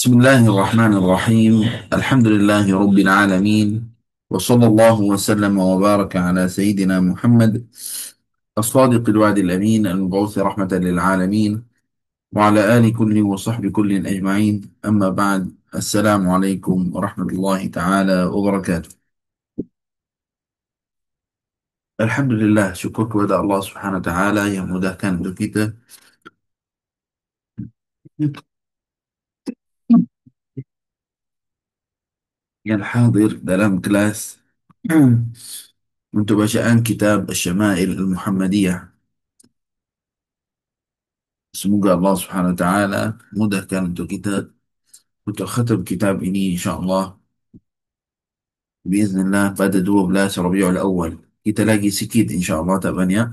بسم الله الرحمن الرحيم. الحمد لله رب العالمين، وصلى الله وسلم وبارك على سيدنا محمد الصادق الوعد الأمين المبعوث رحمة للعالمين، وعلى آل كل وصحب كل أجمعين. أما بعد، السلام عليكم ورحمة الله تعالى وبركاته. Alhamdulillah, syukur kepada Allah Subhanahu wa taala yang mudahkan untuk kita yang hadir dalam kelas untuk bacaan kitab Syama'il Al-Muhammadiyah. Semoga Allah Subhanahu wa taala mudahkan untuk kita untuk khatam kitab ini insya-Allah biiznillah pada 12 Rabiul Awal. Kita lagi sikit insya-Allah, tak banyak.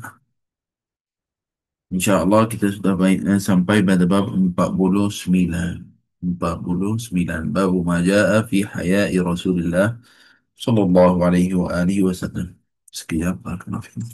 Insya-Allah kita sudah sampai pada bab 49. 49 bab ma jaa fi haya'i Rasulillah sallallahu alaihi wa alihi wasallam. Sekian, barakallahu fikum.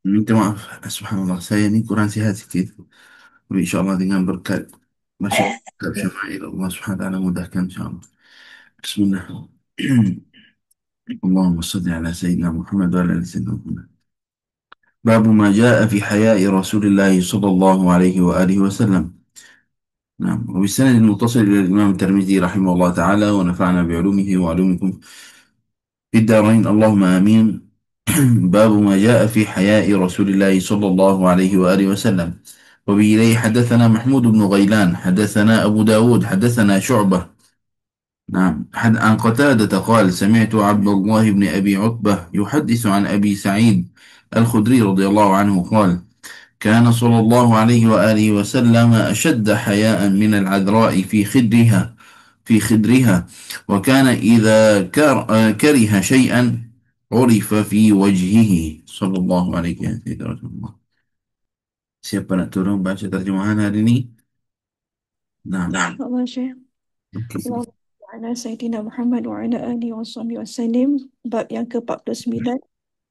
Minta maaf, subhanallah, saya ni kurang sihat sikit. Tapi insya-Allah dengan berkat masyarakat Syama'il, Allah Subhanahu wa taala mudahkan insya-Allah. Bismillah. اللهم صل على سيدنا محمد وعلى ال سيدنا محمد. باب ما جاء في حياء رسول الله صلى الله عليه وآله وسلم. نعم، وبالسند المتصل إلى الإمام الترمذي رحمه الله تعالى، ونفعنا بعلومه وعلومكم في الدارين اللهم آمين. باب ما جاء في حياء رسول الله صلى الله عليه وآله وسلم. وبإليه حدثنا محمود بن غيلان حدثنا أبو داود حدثنا شعبة، نعم، عن قتادة قال سمعت عبد الله بن أبي عتبة يحدث عن أبي سعيد الخدري رضي الله عنه قال كان صلى الله عليه وآله وسلم أشد حياء من العذراء في خدرها، وكان إذا كره شيئا عرف في وجهه صلى الله عليه وسلم. Siapa nak tolong baca terjemahan hari ini? Nah, Allah Syekh. okay. Allahumma ala Sayyidina Muhammad wa ala alihi wa sahbihi wasallim. Bab yang ke-49,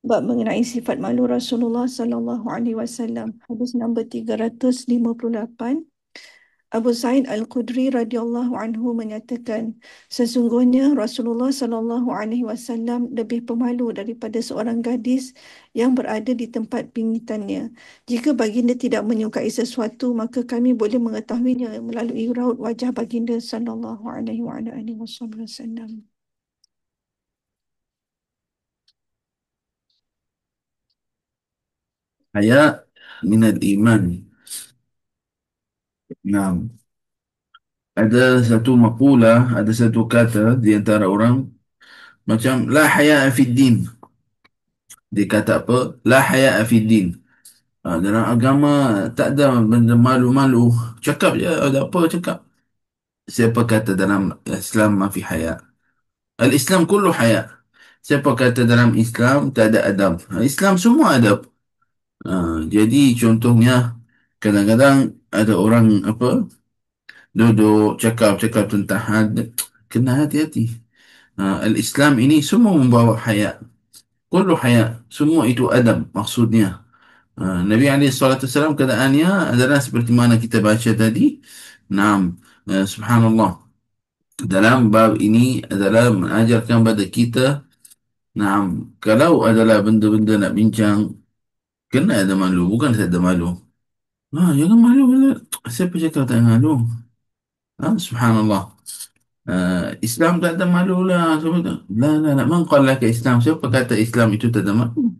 bab mengenai sifat malu Rasulullah sallallahu alaihi wasallam. Hadis nombor 358. Abu Sa'id Al-Khudri radhiyallahu anhu menyatakan, sesungguhnya Rasulullah sallallahu alaihi wasallam lebih pemalu daripada seorang gadis yang berada di tempat pingitannya. Jika baginda tidak menyukai sesuatu, maka kami boleh mengetahuinya melalui raut wajah baginda sallallahu alaihi wasallam. Haya minal iman. Nah, ada satu maqula, ada satu kata di antara orang macam la haya fid din. Dia kata apa? La haya fid din. Dalam agama tak ada benda malu-malu. Cakap je, ada apa cakap. Siapa kata dalam Islam ma fi haya? Al-Islam kullu haya. Siapa kata dalam Islam tak ada adab? Islam semua adab. Jadi contohnya kadang-kadang ada orang apa duduk cakap-cakap tentang kena hati-hati. Al-Islam ini semua membawa haya. Kullu haya. Semua itu adab maksudnya. Nabi SAW keadaannya adalah seperti mana kita baca tadi. Naam, subhanallah. Dalam bab ini adalah mengajarkan pada kita, naam, kalau adalah benda-benda nak bincang, kena ada malu, bukan tak ada malu. Jangan malu. Siapa cakap tak malu? Subhanallah. Islam tak ada malu lah. Semua tak. La. Man qala ke Islam. Siapa kata Islam itu tak ada malu?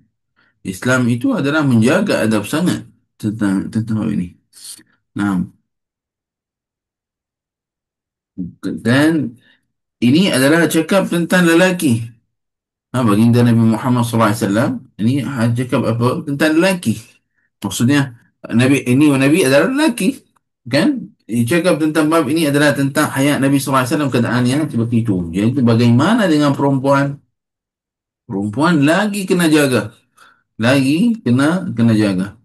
Islam itu adalah menjaga adab sangat tentang hal ini. Nah, dan ini adalah cakap tentang lelaki. Baginda Nabi Muhammad SAW ini cakap apa? Tentang lelaki. Maksudnya Nabi adalah lelaki, kan? Dia cakap tentang bab ini adalah tentang hayat Nabi SAW keadaannya seperti itu. Jadi bagaimana dengan perempuan? Perempuan lagi kena jaga. Lagi kena jaga.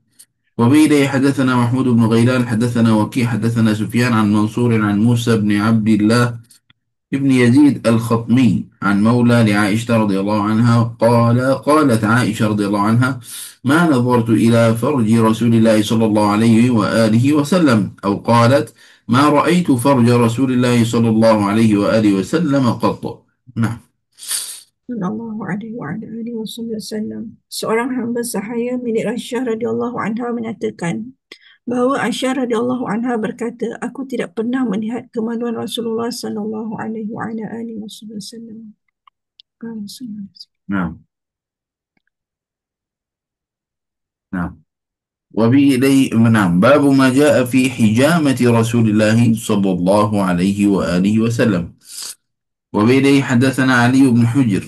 وبه حدثنا محمود بن غيلان حدثنا وكيع حدثنا سفيان عن منصور عن موسى بن عبد الله ابن يزيد الخطمي عن مولى لعائشة رضي الله عنها قالت عائشة رضي الله عنها: ما نظرت إلى فرج رسول الله صلى الله عليه وآله وسلم، أو قالت: ما رأيت فرج رسول الله صلى الله عليه وآله وسلم قط. نعم. Sallallahu alaihi wa ala alihi wasallam. Seorang hamba sahaya milik Aisyah radhiyallahu anha menyatakan bahawa Aisyah radhiyallahu anha berkata, aku tidak pernah melihat kemaluan Rasulullah sallallahu alaihi wa ala alihi wasallam. نعم. نعم. وبه نعم، باب ما جاء في حجامة رسول الله صلى الله عليه وآله وسلم. وبه حدثنا علي بن حجر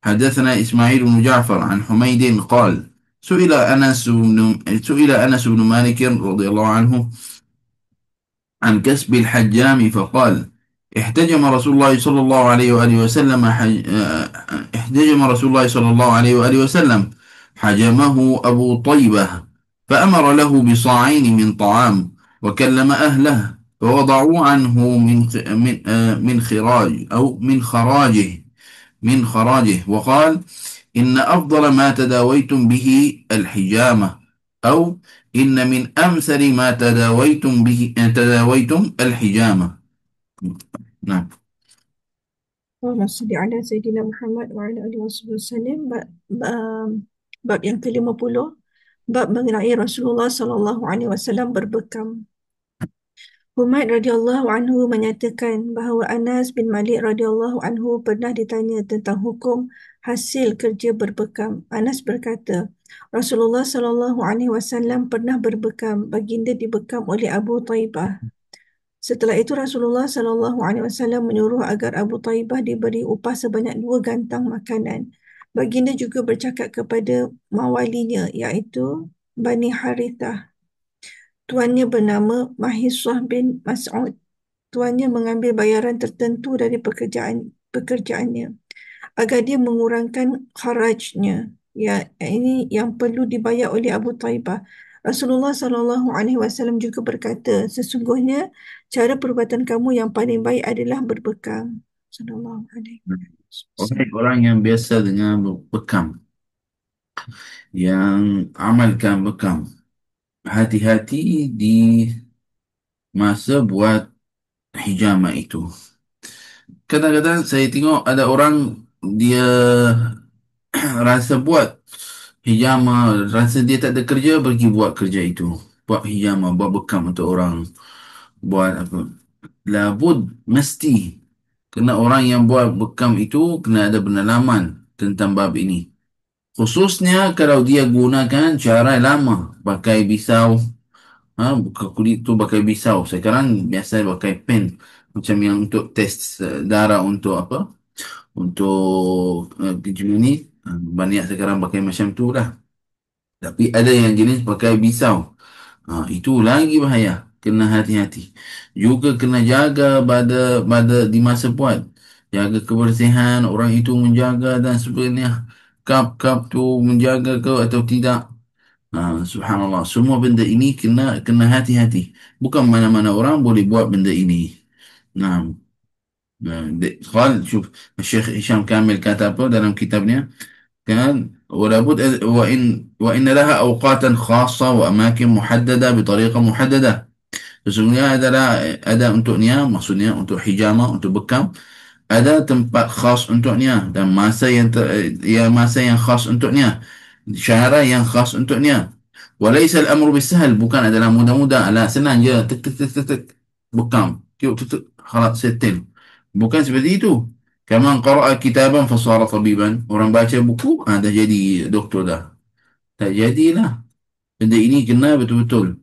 حدثنا إسماعيل بن جعفر عن حميد قال: سئل أنس بن مالك رضي الله عنه عن كسب الحجام فقال: احتجم رسول الله صلى الله عليه وآله وسلم احتجم رسول الله صلى الله عليه وآله وسلم حجمه أبو طيبة، فأمر له بصاعين من طعام، وكلم أهله فوضعوا عنه من خراج أو من خراجه، وقال: إن أفضل ما تداويتم به الحجامة، أو إن من أمثل ما تداويتم الحجامة. نعم. Allahumma salli ala Sayyidina Muhammad wa ala alihi wasallam. Bab yang ke-50, bab mengenai Rasulullah sallallahu alaihi wasallam berbekam. Humaid radhiyallahu anhu menyatakan bahawa Anas bin Malik radhiyallahu anhu pernah ditanya tentang hukum hasil kerja berbekam. Anas berkata, Rasulullah sallallahu alaihi wasallam pernah berbekam. Baginda dibekam oleh Abu Taibah. Setelah itu Rasulullah sallallahu alaihi wasallam menyuruh agar Abu Taibah diberi upah sebanyak 2 gantang makanan. Baginda juga bercakap kepada mawalinya, iaitu Bani Harithah. Tuannya bernama Mahiswah bin Mas'ud. Tuannya mengambil bayaran tertentu dari pekerjaannya agar dia mengurangkan kharajnya, ya, ini yang perlu dibayar oleh Abu Taibah. Rasulullah sallallahu alaihi wasallam juga berkata, sesungguhnya cara perbuatan kamu yang paling baik adalah berbekam. Sallallahu alaihi wasallam. Orang yang biasa dengan bekam, yang amalkan bekam, hati-hati di masa buat hijama itu. Kadang-kadang saya tengok ada orang dia rasa buat hijama, rasa dia tak ada kerja, pergi buat kerja itu. Buat hijama, buat bekam untuk orang. Buat apa? Labud, mesti. Kena orang yang buat bekam itu, kena ada pengalaman tentang bab ini. Khususnya kalau dia gunakan cara lama. Pakai pisau. Buka kulit tu pakai pisau. Sekarang biasa pakai pen. Macam yang untuk test darah untuk apa? Untuk ni. Banyak sekarang pakai macam tu lah. Tapi ada yang jenis pakai pisau. Itu lagi bahaya. Kena hati-hati. Juga kena jaga pada di masa buat. Jaga kebersihan, orang itu menjaga dan sebagainya. Kap-kap tu menjaga ke atau tidak. Subhanallah. Semua benda ini kena hati-hati. Bukan mana-mana orang boleh buat benda ini. Nah, قال شوف الشيخ هشام كامل kata apa dalam kitabnya, kan, ولا بد وإن لها أوقاتا خاصة وأماكن محددة بطريقة محددة. Sesungguhnya adalah ada untuknya, maksudnya untuk hijama, untuk bekam, ada tempat khas untuknya dan masa masa yang khas untuknya, cara yang khas untuknya. Walaysa al-amru bisahal, bukan adalah mudah-mudah, ala senang je, tek tek tek tek tek, bekam, tiup tek tek, khalas settle. Bukan seperti itu. Kaman qara'a kitaban fasara tabiban, orang baca buku, dah jadi doktor dah. Tak jadilah. Benda ini kena betul-betul.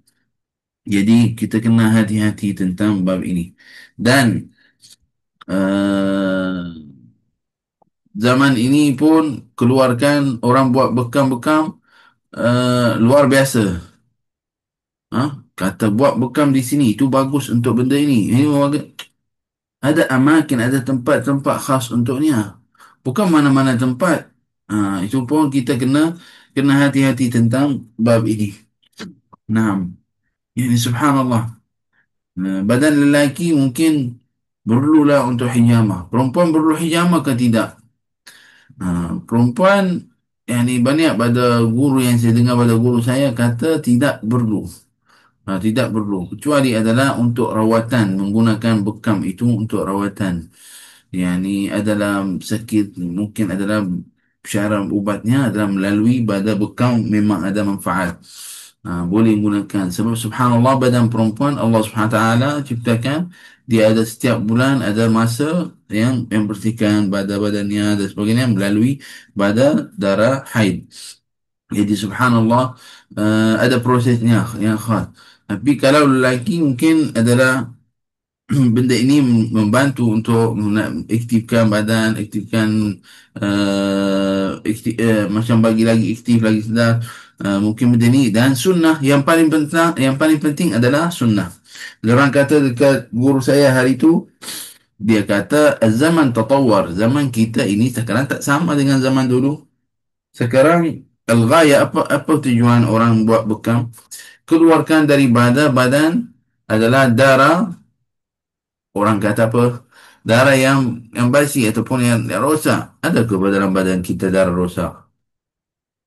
Jadi kita kena hati-hati tentang bab ini. Dan uh, zaman ini pun keluarkan orang buat bekam-bekam luar biasa. Ha? Kata buat bekam di sini itu bagus untuk benda ini. Ini ada amakin, ada tempat-tempat khas untuknya. Bukan mana-mana tempat. Itu pun kita kena hati-hati tentang bab ini. Nah, ini subhanallah. Badan lelaki mungkin perlulah untuk hijamah. Perempuan perlu hijamah ke tidak? Perempuan yang ini banyak pada guru yang saya dengar pada guru saya kata tidak perlu. Tidak perlu. Kecuali adalah untuk rawatan. Menggunakan bekam itu untuk rawatan. Yang ini adalah sakit. Mungkin adalah cara ubatnya adalah melalui pada bekam memang ada manfaat. Boleh gunakan. Sebab subhanallah badan perempuan Allah subhanahu wa ta'ala ciptakan dia ada setiap bulan ada masa yang bersihkan badan-badannya dan sebagainya melalui pada darah haid. Jadi subhanallah ada prosesnya yang khas. Tapi kalau lelaki mungkin adalah benda ini membantu untuk aktifkan badan, aktifkan macam bagi lagi aktif lagi sedar. Mungkin benda ini dan sunnah yang paling penting adalah sunnah. Orang kata dekat guru saya hari itu dia kata zaman tatawar, zaman kita ini sekarang tak sama dengan zaman dulu. Sekarang al-ghaya apa tujuan orang buat bekam? Keluarkan dari badan adalah darah. Orang kata apa? Darah yang basi ataupun yang rosak. Ada ke dalam badan kita darah rosak?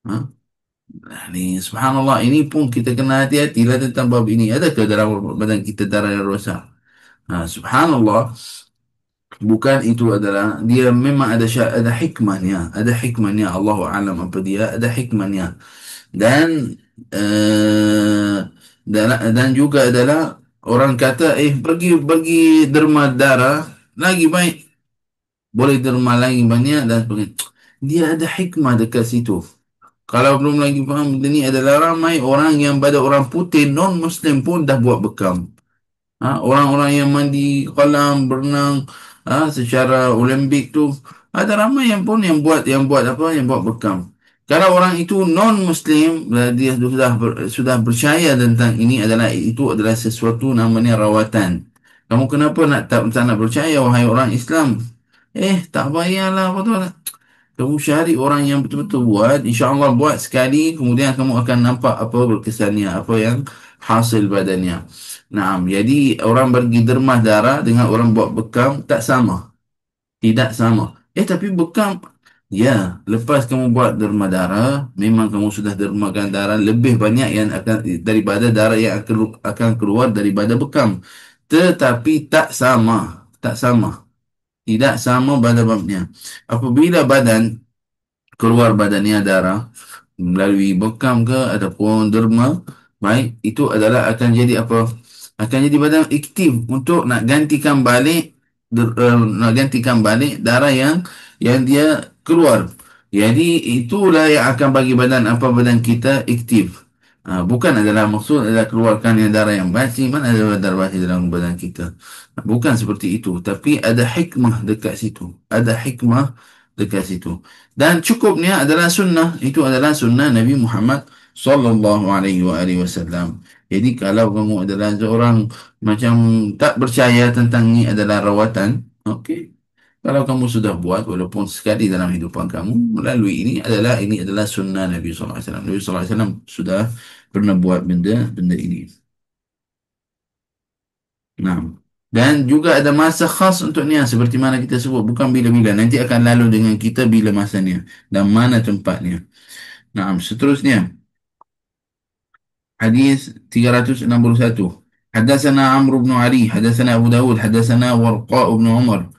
Ha? Ni subhanallah ini pun kita kena hati-hatilah tentang bab ini. Ada ke dalam badan kita darah yang rosak? Subhanallah. Bukan itu adalah dia memang ada hikmahnya, ada hikmahnya. Allahu alam apa dia, ada hikmahnya. Dan uh, dan juga adalah orang kata pergi derma darah lagi baik, boleh derma lagi banyak dan sebagainya. Dia ada hikmah dekat situ. Kalau belum lagi faham, benda ni adalah ramai orang yang pada orang putih non muslim pun dah buat bekam. Orang-orang yang mandi kolam berenang secara olimpik tu ada ramai yang buat bekam. Kalau orang itu non muslim dia sudah percaya tentang ini adalah itu adalah sesuatu namanya rawatan. Kamu kenapa tak nak percaya wahai orang Islam? Tak payahlah apa tu. Kamu cari orang yang betul-betul buat, insya-Allah buat sekali, kemudian kamu akan nampak apa berkesannya, apa yang hasil badannya. Nah, jadi orang pergi dermah darah dengan orang buat bekam tak sama. Tidak sama. Tapi bekam, ya, lepas kamu buat derma darah, memang kamu sudah dermakan darah lebih banyak yang akan daripada darah yang akan keluar daripada bekam. Tetapi tak sama. Tak sama. Tidak sama pada babnya. Apabila keluar badannya darah melalui bekam ke ataupun derma, baik itu adalah akan jadi apa, akan jadi badan aktif untuk nak gantikan balik darah yang dia keluar. Jadi itulah yang akan bagi badan kita aktif. Bukan adalah maksud adalah keluarkan yang darah yang basi. Mana ada darah basi dalam badan kita? Bukan seperti itu. Tapi ada hikmah dekat situ. Ada hikmah dekat situ. Dan cukupnya adalah sunnah. Itu adalah sunnah Nabi Muhammad sallallahu alaihi wasallam. Jadi kalau kamu adalah seorang macam tak percaya tentang ni adalah rawatan, okey. Kalau kamu sudah buat walaupun sekali dalam hidupan kamu melalui ini adalah sunnah Nabi sallallahu alaihi wasallam. Nabi sallallahu alaihi wasallam sudah pernah buat benda ini. Nah. Dan juga ada masa khas untuk niat seperti mana kita sebut, bukan bila-bila. Nanti akan lalu dengan kita bila masanya dan mana tempatnya. Nah, seterusnya hadis 361. Hadatsana Amr bin Ali, hadatsana Abu Dawud, hadatsana Warqa bin Umar.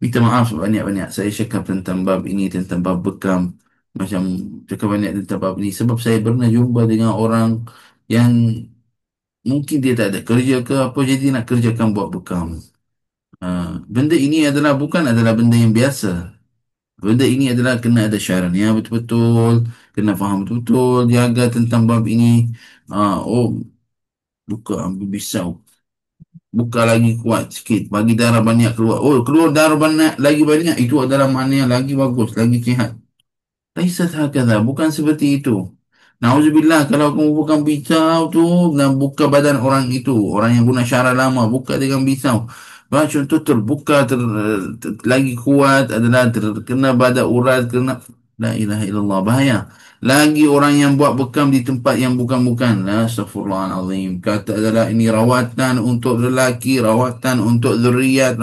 Minta maaf banyak-banyak saya cakap tentang bab ini, tentang bab bekam. Macam cakap banyak tentang bab ini. Sebab saya pernah jumpa dengan orang yang mungkin dia tak ada kerja ke apa, jadi nak kerjakan buat bekam. Benda ini adalah bukan adalah benda yang biasa. Benda ini adalah kena ada syaratnya betul-betul, kena faham betul-betul, jaga tentang bab ini. Oh, buka ambil pisau. Buka lagi kuat sikit. Bagi darah banyak keluar. Oh, keluar darah banyak, lagi banyak. Itu adalah makna yang lagi bagus, lagi sihat. Laisat hakadha, bukan seperti itu. Nauzubillah, kalau kamu bukan pisau tu dan buka badan orang itu, orang yang guna cara lama, buka dengan pisau. Bah, contoh terbuka lagi kuat adalah terkena badan urat, kena la ilaha illallah, bahaya. Lagi orang yang buat bekam di tempat yang bukan-bukan. La astaghfirullahalazim. Kata adalah ini rawatan untuk lelaki, rawatan untuk zuriat.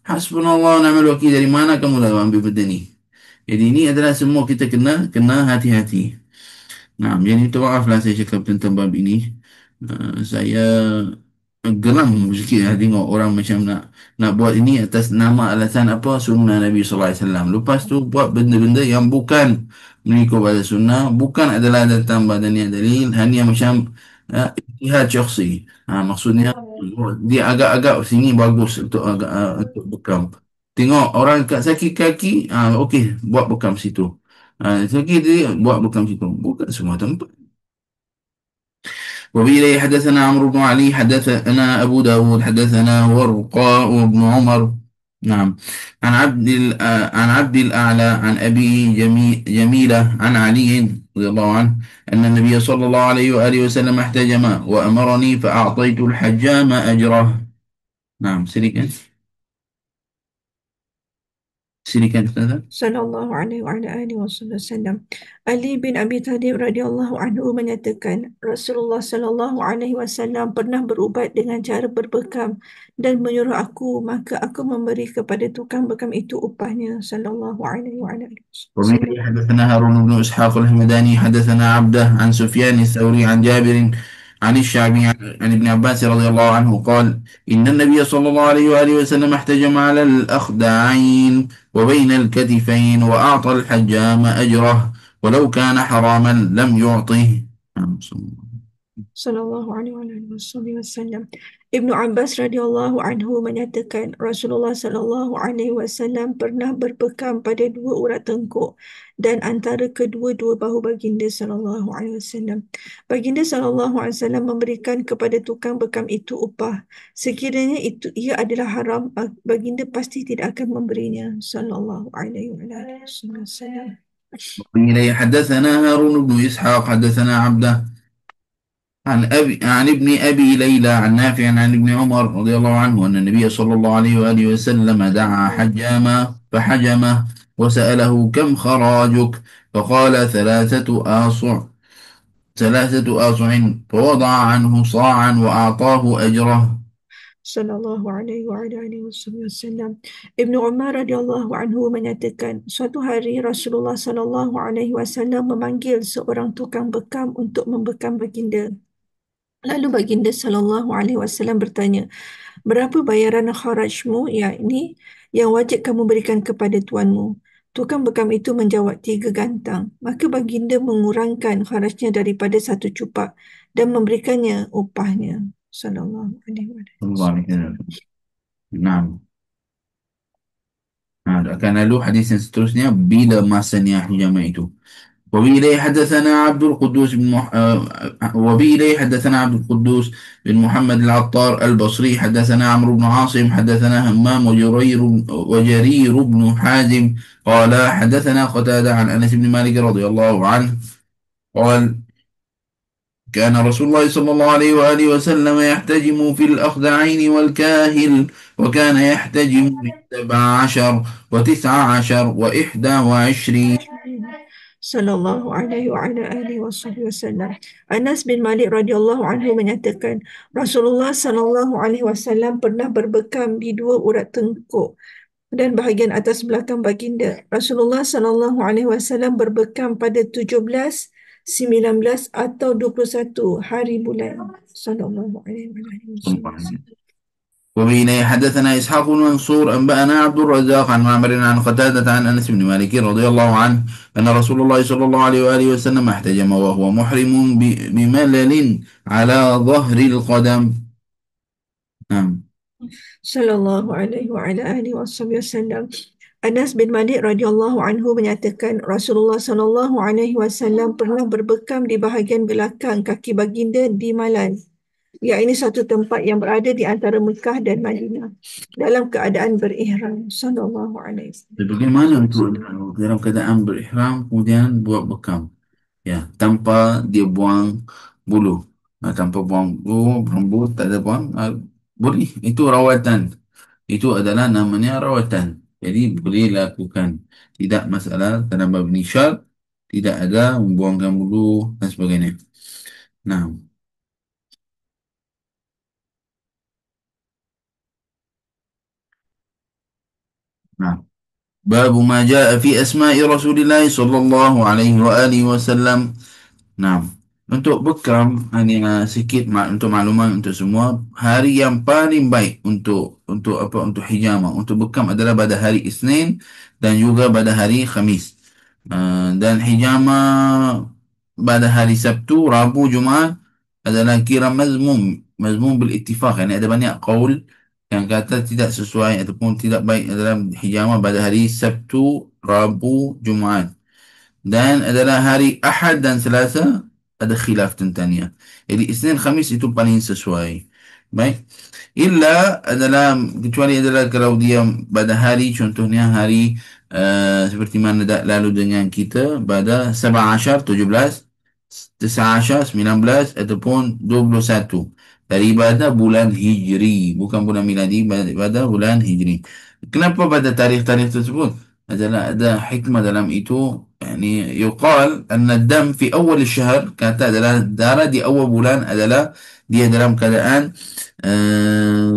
Hasbunallah wa ni'mal wakil. Dari mana kamu dah ambil benda ni? Jadi ini adalah semua kita kena hati-hati. Nah, jadi minta maaflah saya cakap tentang bab ini. Saya geram sikit lah tengok orang macam nak buat ini atas nama alasan apa sunnah Nabi sallallahu alaihi wasallam. Lepas tu buat benda-benda yang bukan mengikut pada sunnah, bukan adalah datang pada niat dalil, hanya macam ijtihad syakhsi. Maksudnya dia agak-agak sini bagus untuk untuk bekam. Tengok orang kat sakit kaki, okey buat bekam situ. Sakit dia buat bekam situ. Bukan semua tempat. وبه حدثنا عمرو بن علي حدثنا أبو داود حدثنا ورقاء بن عمر. نعم. عن عبد الأعلى عن أبي جميلة عن علي رضي الله عنه أن النبي صلى الله عليه وآله وسلم احتجم وأمرني فأعطيت الحجام أجره. نعم سيريكا سيريكا أستاذة. Sallallahu alaihi wa ala alihi wasallam. Ali bin Abi Thalib radhiyallahu anhu menyatakan Rasulullah sallallahu alaihi wasallam pernah berubat dengan cara berbekam dan menyuruh aku, maka aku memberi kepada tukang bekam itu upahnya. Sallallahu alaihi wa ala alihi wasallam. وبه حدثنا هارون بن إسحاق الهمداني حدثنا عبده عن سفيان الثوري عن جابر عن الشعبي عن ابن عباس رضي الله عنه قال إن النبي صلى الله عليه وآله وسلم احتجم على الأخدعين وبين الكتفين وأعطى الحجام أجره ولو كان حراما لم يعطه. Sallallahu alaihi wasallam. Ibnu Abbas radhiyallahu anhu menyatakan Rasulullah sallallahu alaihi wasallam pernah berbekam pada dua urat tengkuk dan antara kedua-dua bahu baginda sallallahu alaihi wasallam. Baginda sallallahu alaihi wasallam memberikan kepada tukang bekam itu upah. Sekiranya itu ia adalah haram, baginda pasti tidak akan memberinya. Sallallahu alaihi wasallam. إليه حدثنا هارون بن إسحاق حدثنا عبده عن ابن أبي ليلى عن نافع عن ابن عمر رضي الله عنه أن النبي صلى الله عليه وآله وسلم دعا حجاما فحجمه وسأله كم خراجك فقال ثلاثة آصع فوضع عنه صاعا وأعطاه أجره. Sallallahu alaihi wa alihi wasallam. Ibnu Umar radhiyallahu anhu menyatakan, suatu hari Rasulullah sallallahu alaihi wasallam memanggil seorang tukang bekam untuk membekam baginda. Lalu baginda sallallahu alaihi wasallam bertanya, berapa bayaran kharajmu, yakni yang wajib kamu berikan kepada tuanmu? Tukang bekam itu menjawab 3 gantang. Maka baginda mengurangkan kharajnya daripada 1 cupak dan memberikannya upahnya. Sallallahu alaihi الله wasallam. عليه وسلم. نعم. akan lalu hadis yang seterusnya bila masanya hijama itu. وبه حدثنا عبد القدوس وبه حدثنا عبد القدوس بن محمد العطار البصري حدثنا عمرو بن عاصم حدثنا همام وجرير بن حازم قال حدثنا قتادة عن أنس بن مالك رضي الله عنه قال كان رسول الله صلى الله عليه وآله وسلم يحتجم في الأخدعين والكاهل وكان يحتجم ب17 و19 و21. sallallahu alaihi wa ala alihi wasallam. Anas bin Malik radhiyallahu anhu menyatakan Rasulullah sallallahu alaihi wasallam pernah berbekam di dua urat tengkuk dan bahagian atas belakang baginda. Rasulullah sallallahu alaihi wasallam berbekam pada 17, 19 atau 21 hari bulan. Sallallahu alaihi wasallam. وبه حدثنا إسحاق بن منصور أنبأنا عبد الرزاق عن معمر عن قتادة عن أنس بن مالك رضي الله عنه أن رسول الله صلى الله عليه وآله وسلم احتجم وهو محرم بملل على ظهر القدم. نعم. Sallallahu alaihi wa ala alihi wasallam. Anas bin Malik radhiyallahu anhu menyatakan Rasulullah sallallahu alaihi wasallam pernah berbekam di bahagian belakang kaki baginda di Malan. Ia ini satu tempat yang berada di antara Mekah dan Madinah dalam keadaan berihram. Sallallahu alaihi Bagaimana untuk wasallam. dalam keadaan berihram kemudian buat bekam? Ya, tanpa dia buang bulu. Tanpa buang bulu, rambut, tak ada buang. Boleh. Itu rawatan. Itu adalah namanya rawatan. Jadi boleh lakukan. Tidak masalah dalam bab nisyad. Tidak ada membuangkan bulu dan sebagainya. Nah, nah. Bab ma jaa fi asma'i Rasulillah sallallahu alaihi wa alihi wasallam. Nah, untuk bekam hanya sikit untuk makluman untuk semua, hari yang paling baik untuk hijama, untuk bekam adalah pada hari Isnin dan juga pada hari Khamis. Dan hijama pada hari Sabtu, Rabu, Jumaat adalah kira mazmum bil ittifaq. Yani ada banyak qaul yang kata tidak sesuai ataupun tidak baik dalam hijama pada hari Sabtu, Rabu, Jumaat. Dan adalah hari Ahad dan Selasa ada khilaf tentangnya. Jadi Isnin Khamis itu paling sesuai. Baik. Illa adalah kecuali adalah kalau dia pada hari contohnya hari seperti mana lalu dengan kita pada 17, 17, 19, 19 ataupun 21 daripada bulan Hijri, bukan bulan miladi, pada bulan Hijri. Kenapa pada tarikh-tarikh tersebut? adalah ada hikmah dalam itu. Yani yuqal anna dam fi awal syahr, kata adalah darah di awal bulan adalah dia dalam keadaan uh,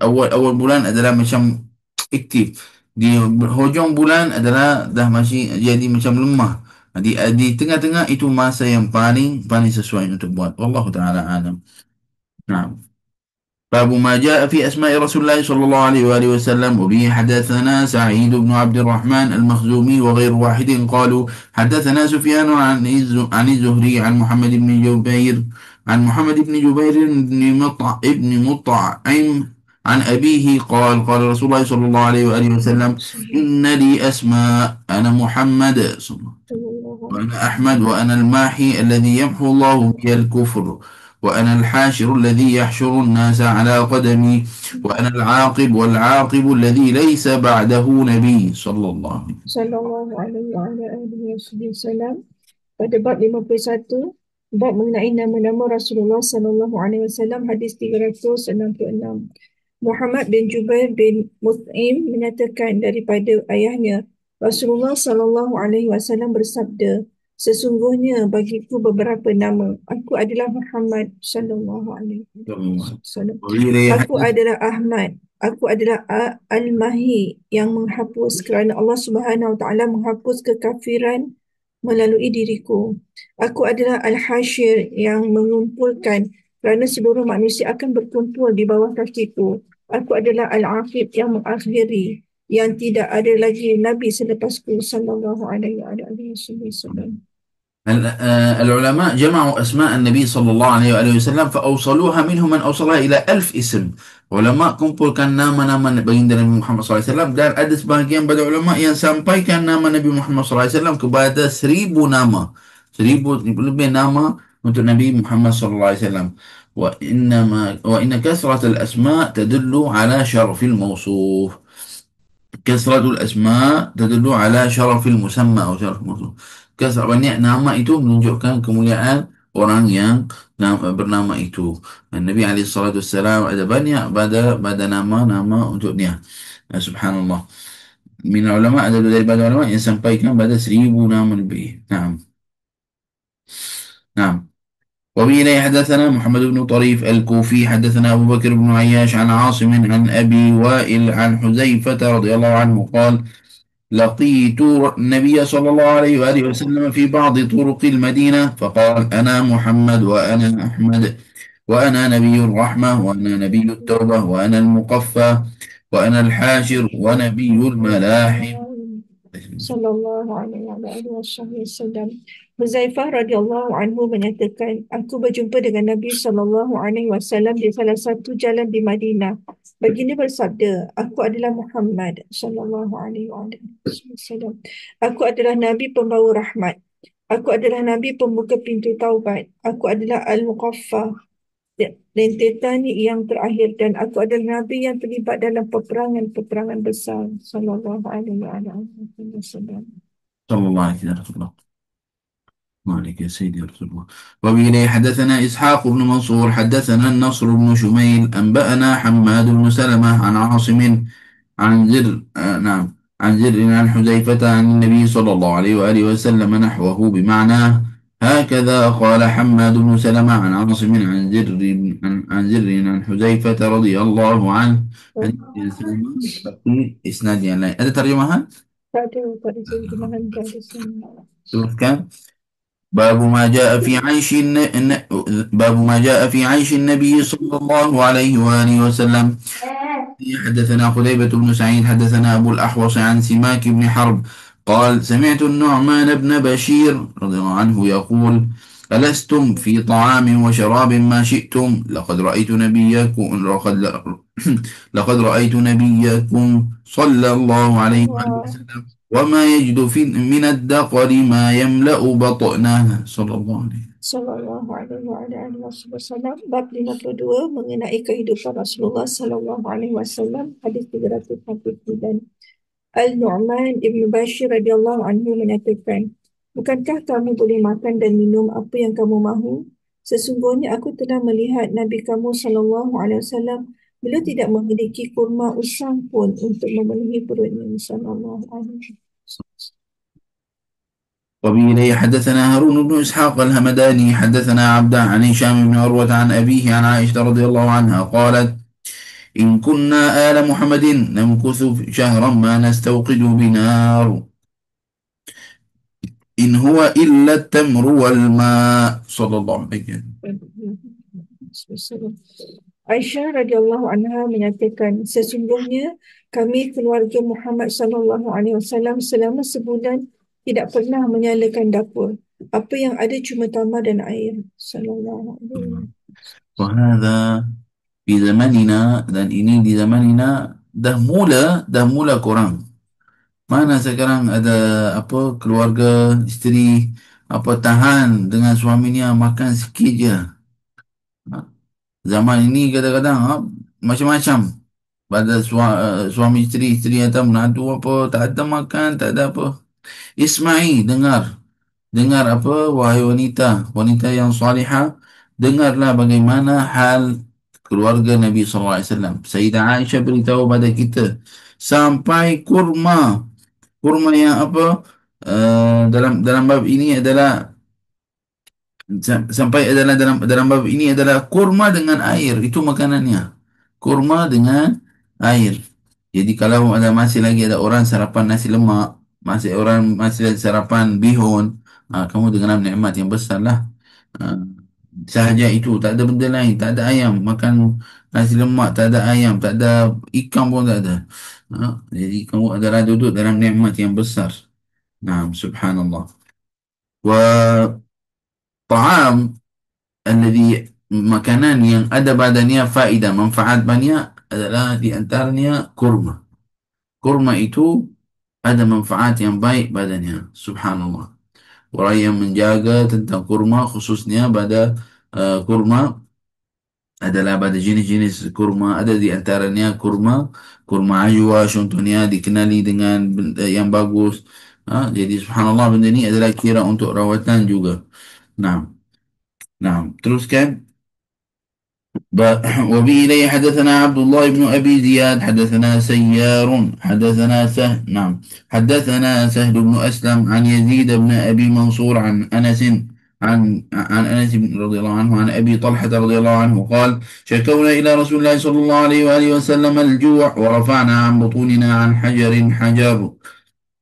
awal bulan adalah macam aktif, di hujung bulan adalah dah masih jadi macam lemah. Di tengah-tengah itu masa yang paling paling sesuai untuk buat. Wallahu taala alam. Nah. باب ما جاء في أسماء رسول الله صلى الله عليه وآله وسلم. وبه حدثنا سعيد بن عبد الرحمن المخزومي وغير واحد قالوا حدثنا سفيان عن الزهري عن محمد بن جبير عن محمد بن جبير بن مطعم عن أبيه قال قال رسول الله صلى الله عليه وآله وسلم إن لي أسماء أنا محمد صلى الله عليه وسلم وأنا أحمد وأنا الماحي الذي يمحو الله بي الكفر وأنا الحاشر الذي يحشر الناس على قدمي وأنا العاقب والعاقب الذي ليس بعده نبي صلى الله عليه وسلم. Sallallahu alaihi wa ala alihi wasallam. Pada bab 51, bab mengenai nama-nama Rasulullah sallallahu alaihi wasallam, hadis 366. Muhammad bin Jubair bin Mut'im menyatakan daripada ayahnya, Rasulullah sallallahu alaihi wasallam bersabda, sesungguhnya bagiku beberapa nama. Aku adalah Muhammad sallallahu alaihi wasallam. Aku adalah Ahmad. Aku adalah Al-Mahi yang menghapus, kerana Allah Subhanahu wa taala menghapus kekafiran melalui diriku. Aku adalah Al-Hashir yang mengumpulkan, kerana seluruh manusia akan berkumpul di bawah kakiku. Aku adalah Al-Aqib yang mengakhiri, yang tidak ada lagi Nabi selepasku sallallahu alaihi wasallam. العلماء جمعوا أسماء النبي صلى الله عليه وآله وسلم فأوصلوها، منهم من أوصلها إلى 1000 اسم. Ulama kumpulkan nama-nama baginda Nabi Muhammad SAW, dan ada sebahagian pada ulama yang sampaikan nama Nabi Muhammad SAW kepada 1000 nama, 1000 lebih nama untuk Nabi Muhammad SAW. وإن كثرة الأسماء تدل على شرف الموصوف. كثرة الأسماء تدل على شرف المسمى أو شرف الموصوف. Kasar banyak nama itu menunjukkan kemuliaan orang yang bernama itu. Dan Nabi SAW ada banyak pada nama-nama untuk dia. Subhanallah. min ulama, ada daripada ulama yang sampaikan pada 1,000 nama lebih. Nah, nah. وبه حدثنا محمد بن طريف الكوفي حدثنا أبو بكر بن عياش عن عاصم عن أبي وائل عن حذيفة رضي الله عنه قال: لقيت النبي صلى الله عليه وآله وسلم في بعض طرق المدينة فقال: أنا محمد وأنا أحمد وأنا نبي الرحمة وأنا نبي التوبة وأنا المقفى وأنا الحاشر ونبي الملاحم. Sallallahu alaihi wasallam. Huzaifah radhiyallahu anhu menyatakan, aku berjumpa dengan Nabi sallallahu alaihi wasallam di salah satu jalan di Madinah. Baginda bersabda, aku adalah Muhammad sallallahu alaihi wasallam. Aku adalah nabi pembawa rahmat. Aku adalah nabi pembuka pintu taubat. Aku adalah al-muqaffah, rentetan yang terakhir, dan aku adalah Nabi yang terlibat dalam peperangan-peperangan besar. Sallallahu alaihi wasallam. صلى الله عليه وسلم. عليك يا سيدي يا رسول الله. وبه حدثنا إسحاق بن منصور حدثنا النصر بن شميل أنبأنا حماد بن سلمة عن عاصم عن زر نعم عن زر عن حذيفة عن النبي صلى الله عليه وآله وسلم نحوه بمعناه. هكذا قال حماد بن سلمة عن عاصم عن زر عن حذيفة رضي الله عنه. حديث yang sama tapi isnad yang lain. Ada terjemahan? Tak ada pada terjemahan dari sini. Teruskan. باب ما جاء في عيش باب ما جاء في عيش النبي صلى الله عليه وآله وسلم. حدثنا خليبة بن سعيد حدثنا أبو الأحوص عن سماك بن حرب قال: سمعت النعمان بن بشير رضي الله عنه يقول: ألستم في طعام وشراب ما شئتم لقد رأيت نبيكم لقد رأيت نبيكم صلى الله عليه وسلم وما يجد من الدقر ما يملأ بطنه صلى الله عليه وسلم. Sallallahu alaihi wasallam. Bab 52 mengenai kehidupan Rasulullah sallallahu alaihi wasallam. Hadis 349. Al-Nu'man Ibn Bashir radhiyallahu anhu menyatakan, bukankah kamu boleh makan dan minum apa yang kamu mahu? Sesungguhnya aku telah melihat Nabi kamu sallallahu alaihi wasallam, beliau tidak memiliki kurma usang pun untuk memenuhi perutnya sallallahu alaihi wasallam. وبه حدثنا هارون بن إسحاق الهمداني حدثنا عبده عن هشام بن عروة عن أبيه عن عائشة رضي الله عنها قالت: إن كنا آل محمد نمكث شهرا ما نستوقد بنار إن هو إلا التمر والماء صلى الله عليه وسلم. Aisyah radhiyallahu anha menyatakan, sesungguhnya kami keluarga Muhammad sallallahu alaihi wasallam selama sebulan tidak pernah menyalakan dapur. Apa yang ada cuma tamar dan air. Sallallahu alaihi wasallam. وهذا في زماننا dan ini di zamanina dah mula kurang. Mana sekarang ada apa keluarga isteri apa tahan dengan suaminya makan sikit je. Ha, zaman ini kadang-kadang macam-macam. Pada suami isteri atau menantu apa tak ada makan, tak ada apa. Ismai, dengar apa wahai wanita yang salihah, dengarlah bagaimana hal keluarga Nabi SAW. Sayyidah Aisyah beritahu pada kita sampai kurma yang apa dalam bab ini adalah sampai adalah dalam bab ini adalah kurma dengan air, itu makanannya, kurma dengan air. Jadi kalau ada masih lagi ada orang sarapan nasi lemak, masih ada sarapan bihun, kamu dengan nikmat yang besar lah. Ah, sahaja itu, tak ada benda lain, tak ada ayam, makan nasi lemak, tak ada ayam, tak ada ikan pun tak ada. Jadi kamu adalah duduk dalam nikmat yang besar. Nah, subhanallah. Wa ta'am alladhi, makanan yang ada badannya faedah, manfaat banyak adalah di antaranya kurma. Kurma itu ada manfaat yang baik badannya. Subhanallah. Orang yang menjaga tentang kurma, khususnya pada kurma, adalah pada jenis-jenis kurma. Ada di antaranya kurma ajwa contohnya dikenali dengan benda yang bagus. Jadi subhanallah, benda ni adalah kira untuk rawatan juga. Nah, teruskan. وبه إليه حدثنا عبد الله بن أبي زياد حدثنا سيار حدثنا سهل نعم حدثنا سهل بن أسلم عن يزيد بن أبي منصور عن أنس عن أنس رضي الله عنه عن أبي طلحة رضي الله عنه قال شكونا إلى رسول الله صلى الله عليه وآله وسلم الجوع ورفعنا عن بطوننا عن حجر حجر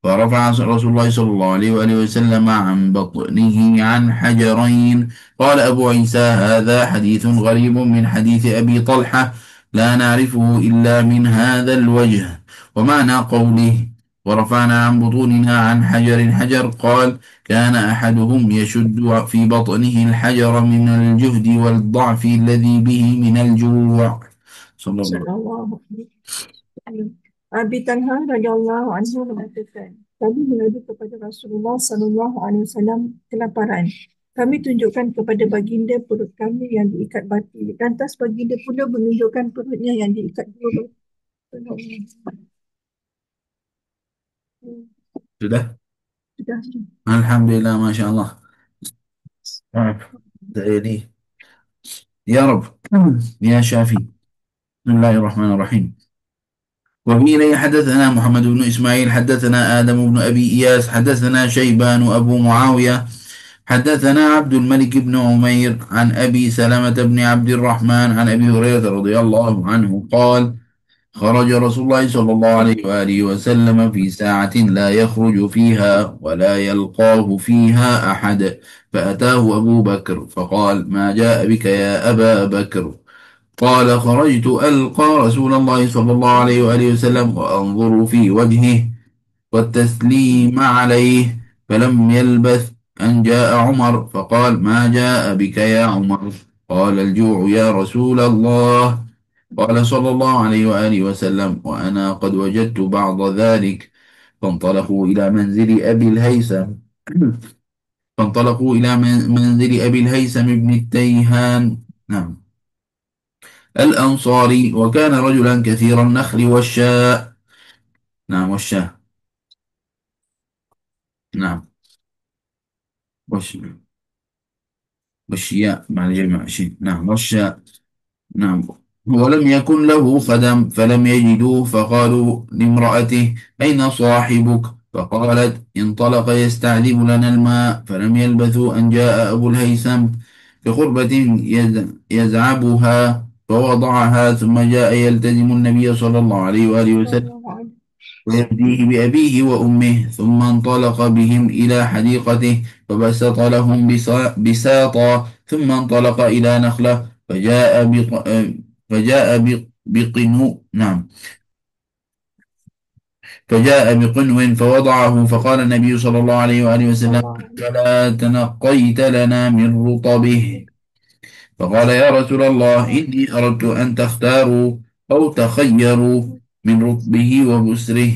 فرفع رسول الله صلى الله عليه وآله وسلم عن بطنه عن حجرين. قال أبو عيسى هذا حديث غريب من حديث أبي طلحة لا نعرفه إلا من هذا الوجه. ومعنى قوله ورفعنا عن بطوننا عن حجر حجر قال كان أحدهم يشد في بطنه الحجر من الجهد والضعف الذي به من الجوع. صلى الله عليه Sallallahu alaihi wasallam. Abi Talha radhiyallahu anhu mengatakan, kami mengadu kepada Rasulullah sallallahu alaihi wasallam kelaparan. Kami tunjukkan kepada baginda perut kami yang diikat batu. Lantas baginda pula menunjukkan perutnya yang diikat dua batu. Sudah? Sudah. Alhamdulillah, Masya Allah. ini يا رب يا شافي. بسم الله الرحمن الرحيم. وفي إليه حدثنا محمد بن إسماعيل حدثنا آدم بن أبي إياس حدثنا شيبان أبو معاوية حدثنا عبد الملك بن عمير عن أبي سلمة بن عبد الرحمن عن أبي هريرة رضي الله عنه قال خرج رسول الله صلى الله عليه وآله وسلم في ساعة لا يخرج فيها ولا يلقاه فيها أحد فأتاه أبو بكر فقال ما جاء بك يا أبا بكر؟ قال خرجت ألقى رسول الله صلى الله عليه وآله وسلم وأنظر في وجهه والتسليم عليه فلم يلبث أن جاء عمر فقال ما جاء بك يا عمر؟ قال الجوع يا رسول الله. قال صلى الله عليه وآله وسلم وأنا قد وجدت بعض ذلك. فانطلقوا إلى منزل أبي الهيثم فانطلقوا إلى منزل أبي الهيثم بن التيهان نعم الأنصاري وكان رجلا كثير النخل والشاء نعم والشاء نعم وش والشياء مع الجمع شيء نعم والشاء نعم. ولم يكن له خدم فلم يجدوه فقالوا لامرأته أين صاحبك؟ فقالت انطلق يستعذب لنا الماء. فلم يلبثوا أن جاء أبو الهيثم بقربة يزعبها فوضعها ثم جاء يلتزم النبي صلى الله عليه وآله وسلم ويفديه بأبيه وأمه ثم انطلق بهم إلى حديقته فبسط لهم بساطا ثم انطلق إلى نخلة فجاء نعم فجاء بقنو فوضعه فقال النبي صلى الله عليه وآله وسلم فلا تنقيت لنا من رطبه؟ فقال يا رسول الله إني أردت أن تختاروا أو تخيروا من رطبه وبسره.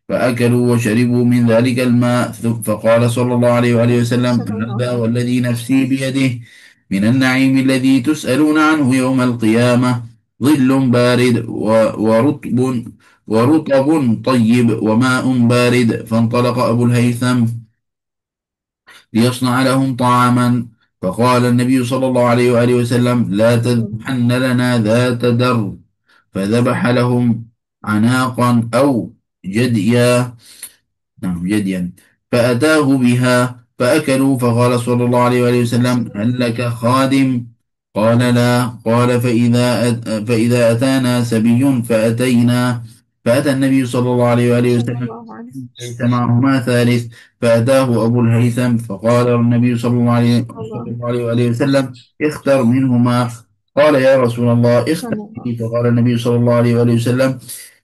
فأكلوا وشربوا من ذلك الماء فقال صلى الله عليه وآله وسلم هذا والذي نفسي بيده من النعيم الذي تسألون عنه يوم القيامة ظل بارد ورطب طيب وماء بارد. فانطلق أبو الهيثم ليصنع لهم طعاما فقال النبي صلى الله عليه وآله وسلم لا تذبحن لنا ذات در. فذبح لهم عناقا أو جديا نعم جديا فأتاه بها فأكلوا. فقال صلى الله عليه وآله وسلم هل لك خادم؟ قال لا. قال فإذا أتانا سبي فأتى النبي صلى الله عليه وآله وسلم ليس معهما ثالث فأتاه أبو الهيثم فقال النبي صلى الله عليه وآله وسلم اختر منهما. قال يا رسول الله اختر لي. فقال النبي صلى الله عليه وآله وسلم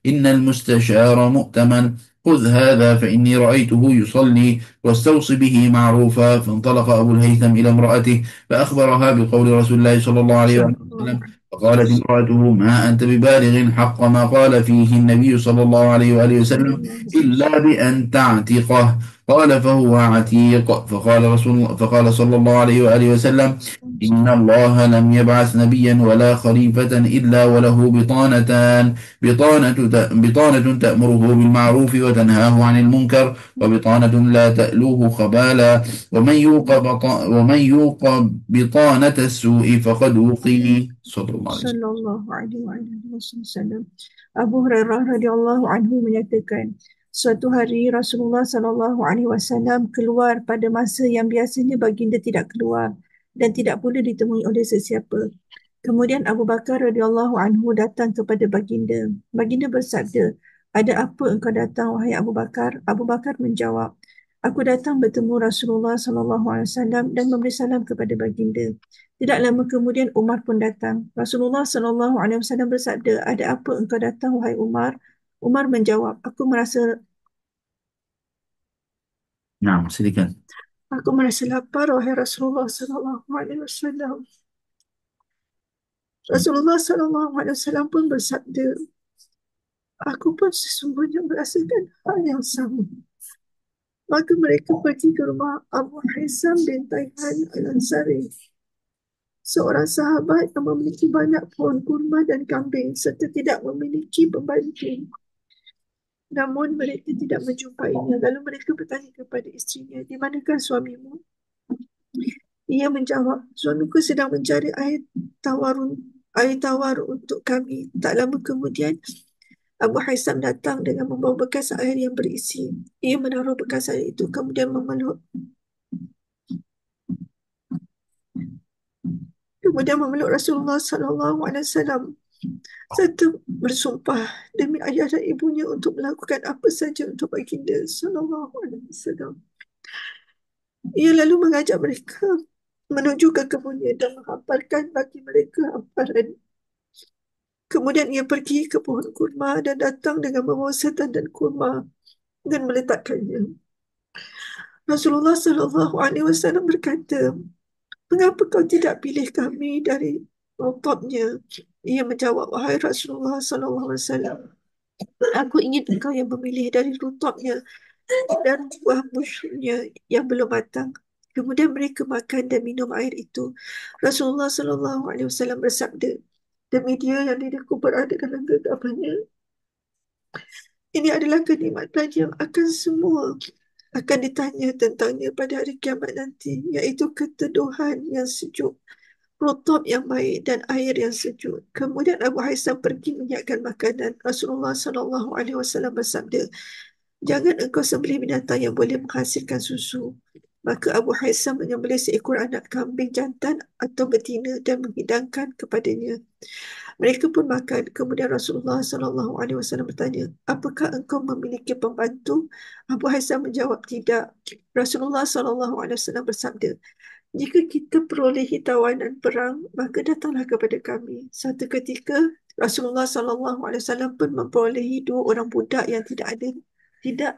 إن المستشار مؤتمن خذ هذا فإني رأيته يصلي واستوصي به معروفا. فانطلق أبو الهيثم إلى امرأته فأخبرها بقول رسول الله صلى الله عليه وسلم فقالت امرأته ما أنت ببالغ حق ما قال فيه النبي صلى الله عليه وآله وسلم إلا بأن تعتقه. قال فهو عتيق. فقال صلى الله عليه وآله وسلم إن الله لم يبعث نبيا ولا خليفة إلا وله بطانتان، بطانة تأمره بالمعروف وتنهاه عن المنكر، وبطانة لا تألوه خبالا. ومن يوق بطانة السوء فقد وقي. صلى الله عليه وسلم. Sallallahu alaihi wasallam. Abu Hurairah radhiyallahu anhu menyatakan, suatu hari Rasulullah sallallahu alaihi wasallam keluar pada masa yang biasanya baginda tidak keluar dan tidak pula ditemui oleh sesiapa. Kemudian Abu Bakar radhiyallahu anhu datang kepada baginda. Baginda bersabda, "Ada apa engkau datang, wahai Abu Bakar?" Abu Bakar menjawab, "Aku datang bertemu Rasulullah sallallahu alaihi wasallam dan memberi salam kepada baginda." Tidak lama kemudian Umar pun datang. Rasulullah sallallahu alaihi wasallam bersabda, "Ada apa engkau datang, wahai Umar?" Umar menjawab, Nah, silakan. Aku merasa lapar, wahai Rasulullah sallallahu alaihi wasallam." Rasulullah sallallahu alaihi wasallam pun bersabda, "Aku pun sesungguhnya merasakan hal yang sama." Maka mereka pergi ke rumah Abu Hisam bin Taihan Al-Ansari, seorang sahabat yang memiliki banyak pohon kurma dan kambing serta tidak memiliki pembantu. Namun mereka tidak menjumpainya. Lalu mereka bertanya kepada isterinya, "Di manakah suamimu?" Ia menjawab, "Suamiku sedang mencari air tawar untuk kami." Tak lama kemudian, Abu Haisam datang dengan membawa bekas air yang berisi. Ia menaruh bekas air itu kemudian memeluk Rasulullah sallallahu alaihi wasallam serta bersumpah demi ayah dan ibunya untuk melakukan apa saja untuk baginda sallallahu alaihi wasallam. Ia lalu mengajak mereka menuju ke kebunnya dan menghamparkan bagi mereka hamparan. Kemudian ia pergi ke pohon kurma dan datang dengan membawa setan dan kurma dan meletakkannya. Rasulullah sallallahu alaihi wasallam berkata, "Mengapa kau tidak pilih kami dari rototnya?" Ia menjawab, "Wahai Rasulullah sallallahu alaihi wasallam, aku ingin engkau yang memilih dari rototnya dan buah musyuknya yang belum matang." Kemudian mereka makan dan minum air itu. Rasulullah sallallahu alaihi wasallam bersabda, "Demi dia yang diriku berada dalam genggamannya, ini adalah kenikmatan yang akan ditanya tentangnya pada hari kiamat nanti, iaitu keteduhan yang sejuk, rutub yang baik dan air yang sejuk." Kemudian Abu Haisam pergi menyiapkan makanan. Rasulullah sallallahu alaihi wasallam bersabda, "Jangan engkau sembelih binatang yang boleh menghasilkan susu." Maka Abu Haisam menyembelih seekor anak kambing jantan atau betina dan menghidangkan kepadanya. Mereka pun makan. Kemudian Rasulullah sallallahu alaihi wasallam bertanya, "Apakah engkau memiliki pembantu?" Abu Haisam menjawab, "Tidak." Rasulullah sallallahu alaihi wasallam bersabda, "Jika kita perolehi tawanan perang, maka datanglah kepada kami." Satu ketika Rasulullah sallallahu alaihi wasallam pun memperolehi dua orang budak yang tidak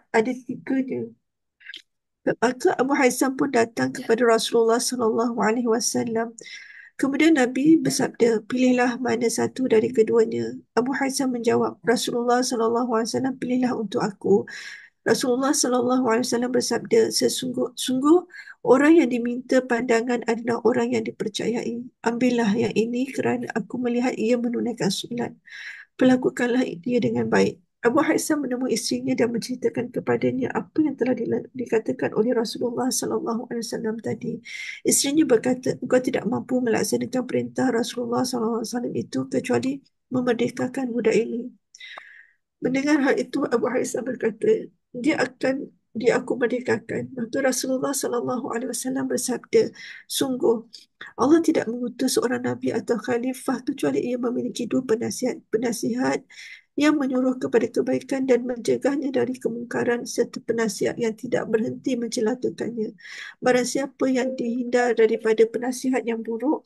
ada tiganya. Maka Abu Haisam pun datang kepada Rasulullah sallallahu alaihi wasallam. Kemudian Nabi bersabda, "Pilihlah mana satu dari keduanya." Abu Haisam menjawab, "Rasulullah sallallahu alaihi wasallam, pilihlah untuk aku." Rasulullah sallallahu alaihi wasallam bersabda, "Sungguh orang yang diminta pandangan adalah orang yang dipercayai. Ambillah yang ini kerana aku melihat ia menunaikan solat. Perlakukanlah dia dengan baik." Abu Haisam menemui isterinya dan menceritakan kepadanya apa yang telah dikatakan oleh Rasulullah sallallahu alaihi wasallam tadi. Isterinya berkata, "Engkau tidak mampu melaksanakan perintah Rasulullah sallallahu alaihi wasallam itu kecuali memerdekakan budak ini." Mendengar hal itu, Abu Haisam berkata, dia aku merdekakan." Maka Rasulullah sallallahu alaihi wasallam bersabda, "Sungguh Allah tidak mengutus seorang nabi atau khalifah kecuali ia memiliki dua penasihat yang menyuruh kepada kebaikan dan mencegahnya dari kemungkaran, serta penasihat yang tidak berhenti mencelakakannya. Barang siapa yang dihindar daripada penasihat yang buruk,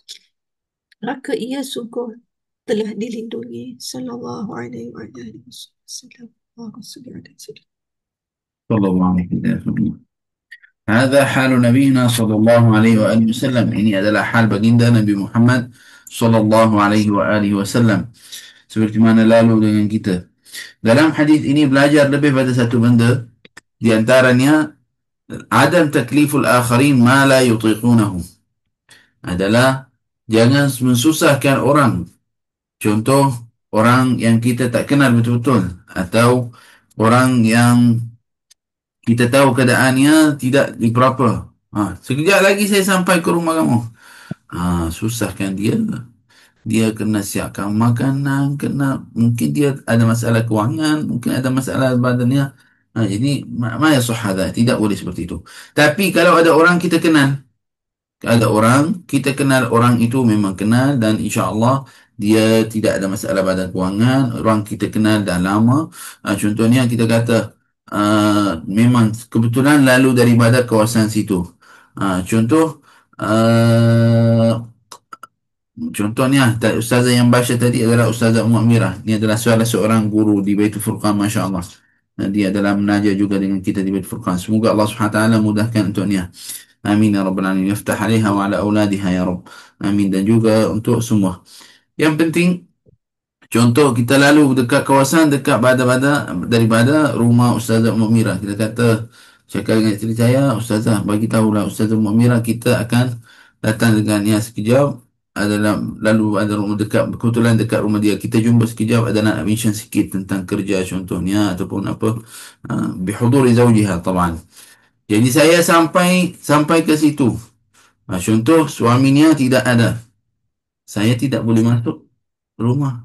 maka ia sungguh telah dilindungi." Sallallahu alaihi wasallam. Allahumma salli ala sayyidina. صلى الله عليه وسلم. هذا حال نبينا صلى الله عليه وآله وسلم. Ini adalah hal baginda Nabi Muhammad sallallahu alaihi wa alihi wasallam. Seperti mana lalu dengan kita. Dalam hadis ini belajar lebih pada satu benda, di antaranya adam takliful akharin ma la yutiqunahu. adalah jangan mensusahkan orang. Contoh, orang yang kita tak kenal betul-betul atau orang yang kita tahu keadaannya tidak di berapa. Sekejap lagi saya sampai ke rumah kamu. Susahkan dia. Dia kena siapkan makanan, kena mungkin dia ada masalah kewangan, mungkin ada masalah badannya. Jadi, ma yasah hadha, tidak boleh seperti itu. Tapi kalau ada orang kita kenal, ada orang kita kenal, orang itu memang kenal dan insya-Allah dia tidak ada masalah badan kewangan, orang kita kenal dah lama. Contohnya kita kata memang kebetulan lalu daripada kawasan situ. Contoh uh, Contohnya, ustazah yang baca tadi adalah Ustazah Umar Mirah. Ini adalah salah seorang guru di Baitul Furqan, Masya Allah. Dia adalah menaja juga dengan kita di Baitul Furqan. Semoga Allah SWT mudahkan untuknya. Amin ya Rabbal Alamin. Yaftah alaiha wa ala auladiha ya Rabb. Amin. Dan juga untuk semua. Yang penting, contoh kita lalu dekat kawasan dekat bada-bada daripada rumah Ustazah Ummah Mira. Kita kata cakap dengan isteri saya, Ustazah bagi tahulah Ustazah Ummah Mira kita akan datang dengannya sekejap. Adalah lalu ada rumah dekat kebetulan dekat rumah dia. Kita jumpa sekejap ada nak mention sikit tentang kerja contohnya ataupun apa bihuduri zawjiha taban. Jadi saya sampai ke situ. Contoh suaminya tidak ada. Saya tidak boleh masuk rumah.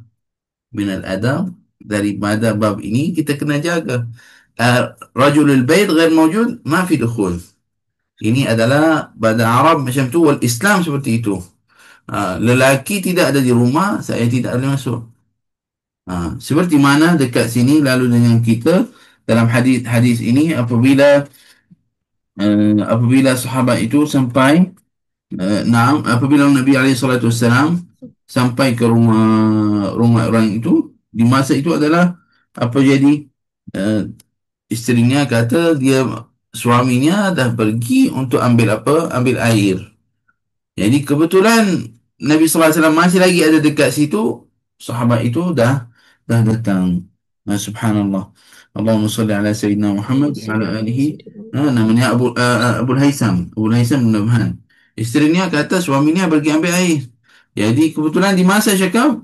Minal adab daripada bab ini kita kena jaga. Rajulul bait ghair mawjud ma fi dukhul. Ini adalah pada Arab macam tu wal Islam seperti itu. Lelaki tidak ada di rumah, saya tidak boleh masuk. Seperti mana dekat sini lalu dengan kita dalam hadis ini apabila sahabat itu sampai apabila Nabi SAW sampai ke rumah orang itu di masa itu adalah apa jadi uh, isterinya kata dia suaminya dah pergi untuk ambil apa ambil air. Jadi kebetulan Nabi SAW masih lagi ada dekat situ, sahabat itu dah datang. Subhanallah. Allahumma salli ala Sayyidina Muhammad wa ala alihi. Namanya Abu Haisam. Abu Haisam bin Nabhan. Isterinya kata suaminya pergi ambil air. Jadi kebetulan di masa cakap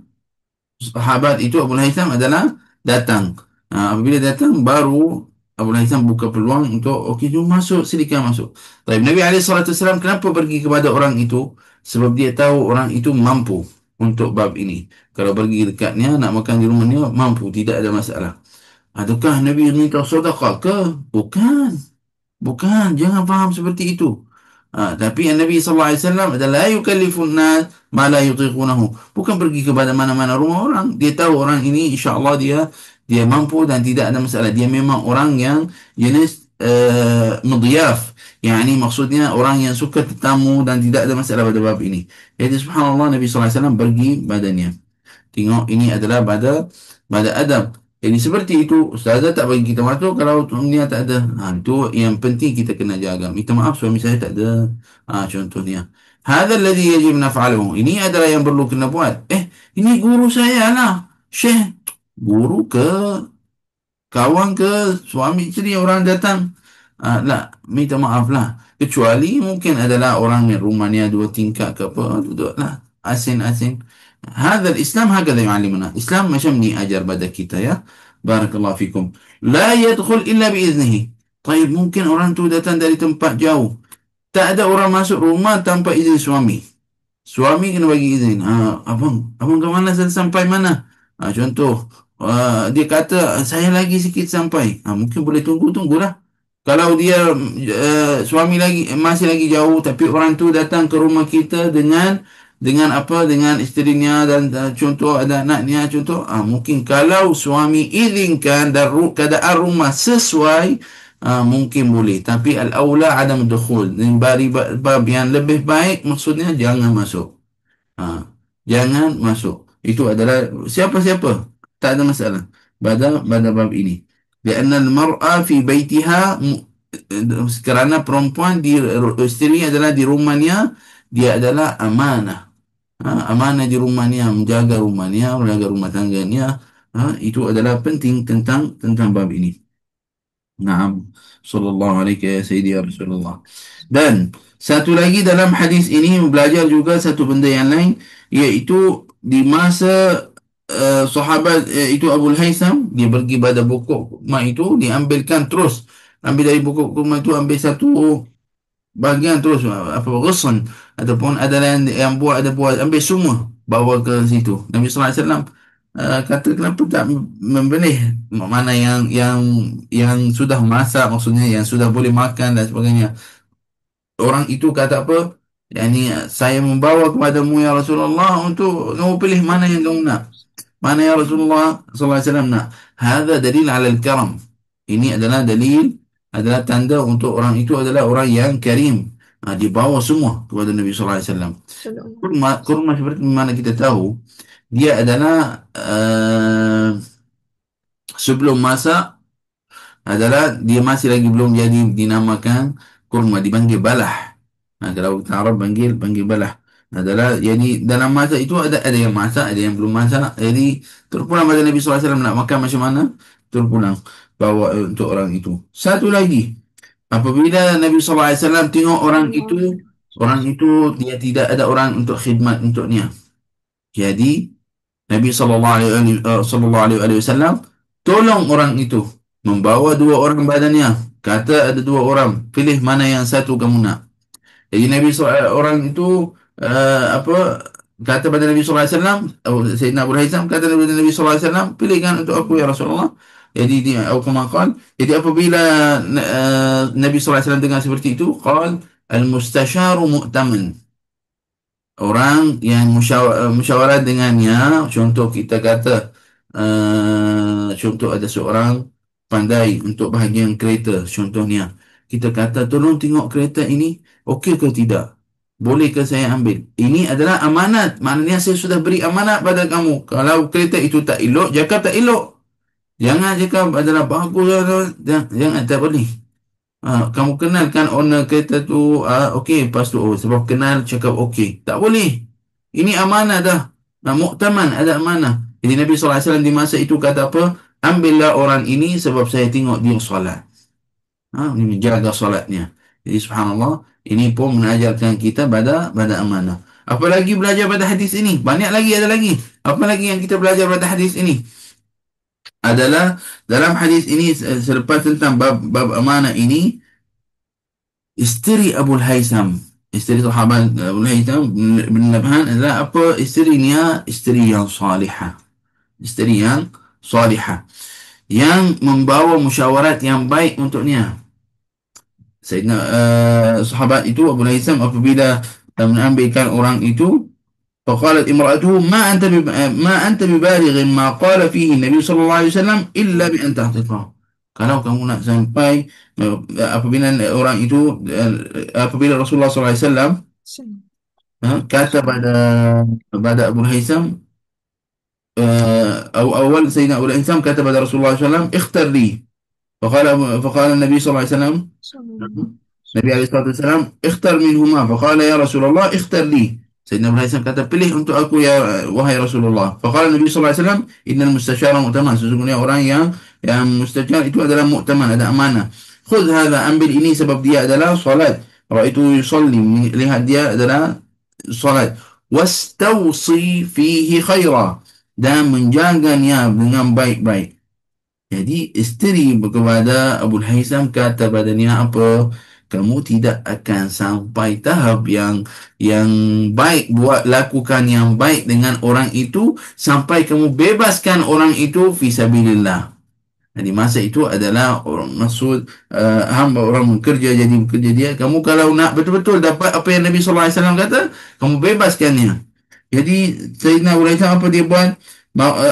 sahabat itu Abu Haitham adalah datang. Apabila datang baru Abu Haitham buka peluang untuk okey jom masuk silakan masuk. Tapi Nabi SAW kenapa pergi kepada orang itu? Sebab dia tahu orang itu mampu untuk bab ini. Kalau pergi dekatnya nak makan di rumahnya mampu tidak ada masalah. Adakah Nabi minta sedekah ke? Bukan. Bukan, jangan faham seperti itu. Tapi Nabi SAW adalah la yukallifun nas ma la yutiqunahu. Bukan pergi kepada mana-mana rumah orang. Dia tahu orang ini insya-Allah dia mampu dan tidak ada masalah. Dia memang orang yang jenis mudiyaf. Yani maksudnya orang yang suka tetamu dan tidak ada masalah pada bab ini. Jadi subhanallah Nabi SAW pergi badannya. Tengok ini adalah pada adab. Jadi seperti itu, ustazah tak bagi kita masuk kalau suaminya tak ada. Itu yang penting kita kena jaga. Minta maaf suami saya tak ada. Contohnya. Hadha alladhi yajib naf'aluhu. Ini adalah yang perlu kena buat. Ini guru saya lah. Syekh. Guru ke kawan ke suami isteri orang datang lah minta maaf lah kecuali mungkin adalah orang yang rumahnya dua tingkat ke apa duduk lah asin-asin. هذا الإسلام هكذا يعلمنا. Islam macam ni ajar pada kita ya. Barakallahu fikum. La yadkhul illa biiznihi. طيب mungkin orang tu datang dari tempat jauh. Tak ada orang masuk rumah tanpa izin suami. Suami kena bagi izin. Abang ke mana sampai mana? Contoh, dia kata saya lagi sikit sampai. Mungkin boleh tunggulah. Kalau dia suami lagi masih lagi jauh, tapi orang tu datang ke rumah kita dengan apa? Dengan isterinya dan contoh ada anaknya contoh. Mungkin kalau suami izinkan dan keadaan rumah sesuai, mungkin boleh, tapi al-aula adam dukhul. Dari bab yang lebih baik maksudnya jangan masuk. Jangan masuk. Itu adalah siapa-siapa tak ada masalah pada bab ini. Kerana al-mar'a fi baitiha kerana perempuan di isteri adalah di rumahnya dia adalah amanah. Amanah di rumahnya, menjaga rumah tangganya. Itu adalah penting tentang bab ini. Naam, sallallahu alaihi ya Sayyidi ya Rasulullah. Dan satu lagi dalam hadis ini belajar juga satu benda yang lain, iaitu di masa sahabat itu Abu Haisam dia pergi pada pokok kurma itu, diambilkan terus, ambil dari pokok kurma itu, ambil satu bahagian terus apa ghusn, ataupun ada yang buat, ada buat, ambil semua bawa ke situ. Nabi sallallahu alaihi wasallam kata kenapa tak membelih mana yang sudah masak, maksudnya yang sudah boleh makan dan sebagainya. Orang itu kata apa, yakni saya membawa kepadamu ya Rasulullah untuk kamu pilih mana yang kamu nak. Mana ya Rasulullah sallallahu alaihi wasallam nak. Hadza dalil ala al-karam. Ini adalah dalil, adalah tanda untuk orang itu adalah orang yang karim. Dibawa semua kepada Nabi sallallahu alaihi wasallam. Sallallahu Kurma, alaihi kurma wasallam. seperti mana kita tahu, dia adalah sebelum masak, adalah dia masih lagi belum jadi dinamakan kurma, dipanggil balah. Kalau kita Arab panggil balah. Adalah jadi dalam masa itu ada yang masak, ada yang belum masak. Jadi terpulang pada Nabi sallallahu alaihi wasallam nak makan macam mana? Terpulang bawa untuk orang itu. Satu lagi, apabila Nabi sallallahu alaihi wasallam tengok Sallallahu orang itu dia tidak ada orang untuk khidmat untuknya. Jadi Nabi sallallahu alaihi wasallam tolong orang itu, membawa dua orang badannya. Kata ada dua orang, pilih mana yang satu kamu nak. Jadi orang itu apa kata pada Nabi sallallahu alaihi wasallam, Sayyidina Abu Haitham kata kepada Nabi sallallahu alaihi wasallam, pilihkan untuk aku ya Rasulullah. Jadi dia aku makan. Jadi apabila Nabi sallallahu alaihi wasallam dengar seperti itu, qal al-mustasyaru mu'taman. Orang yang musyawarah dengannya, contoh kita kata contoh ada seorang pandai untuk bahagian kereta, contohnya kita kata tolong tengok kereta ini okey ke tidak, boleh ke saya ambil, ini adalah amanat, maknanya saya sudah beri amanat pada kamu. Kalau kereta itu tak elok, cakap tak elok, jangan cakap adalah bagus, jangan, tak boleh. Kamu kenalkan owner kereta tu, okey, lepas tu, oh, sebab kenal cakap okey. Tak boleh. Ini amanah dah. Muktaman, ada amanah. Jadi Nabi SAW di masa itu kata apa? Ambillah orang ini sebab saya tengok dia solat. Ini menjaga solatnya. Jadi subhanallah, ini pun mengajarkan kita pada amanah. Apa lagi belajar pada hadis ini? Banyak lagi, ada lagi. Apa lagi yang kita belajar pada hadis ini? Adalah dalam hadis ini, selepas tentang bab amanah ini, isteri Abu Haitham, isteri sahabat Abu Haitham bin Nabhan adalah apa? Isterinya isteri yang salihah, isteri yang salihah, yang membawa musyawarat yang baik untuknya. Sayyidina sahabat itu Abu Haitham apabila mengambilkan orang itu, فقالت امرأته ما أنت ببالغ ما قال فيه النبي صلى الله عليه وسلم إلا بأن تحققه. Kalau kamu nak sampai apabila orang itu apabila Rasulullah SAW kata pada Abu Haitham, awal Sayyidina Abu Haitham kata pada Rasulullah SAW, ikhtar li. فقال فقال النبي صلى الله عليه وسلم, Nabi SAW, ikhtar minhuma. Faqala ya Rasulullah, ikhtar li. Sayyidina Ibrahim SAW kata, pilih untuk aku ya wahai Rasulullah. Faqala Nabi SAW, innal mustasyara mu'taman. Sesungguhnya orang yang mustasyar itu adalah mu'taman, ada amanah. Khudh hadha, ambil ini sebab dia adalah salat. Ra'aitu yusalli, lihat dia adalah salat. Wastawsi fihi khaira, dan menjaganya dengan baik-baik. Jadi isteri kepada Abu Haitham kata padanya apa? Kamu tidak akan sampai tahap yang baik, buat lakukan yang baik dengan orang itu sampai kamu bebaskan orang itu fi sabilillah. Jadi masa itu adalah orang maksud hamba orang bekerja, jadi bekerja dia. Kamu kalau nak betul-betul dapat apa yang Nabi sallallahu alaihi wasallam kata, kamu bebaskannya. Jadi Sayyidina Abu Haitham apa dia buat?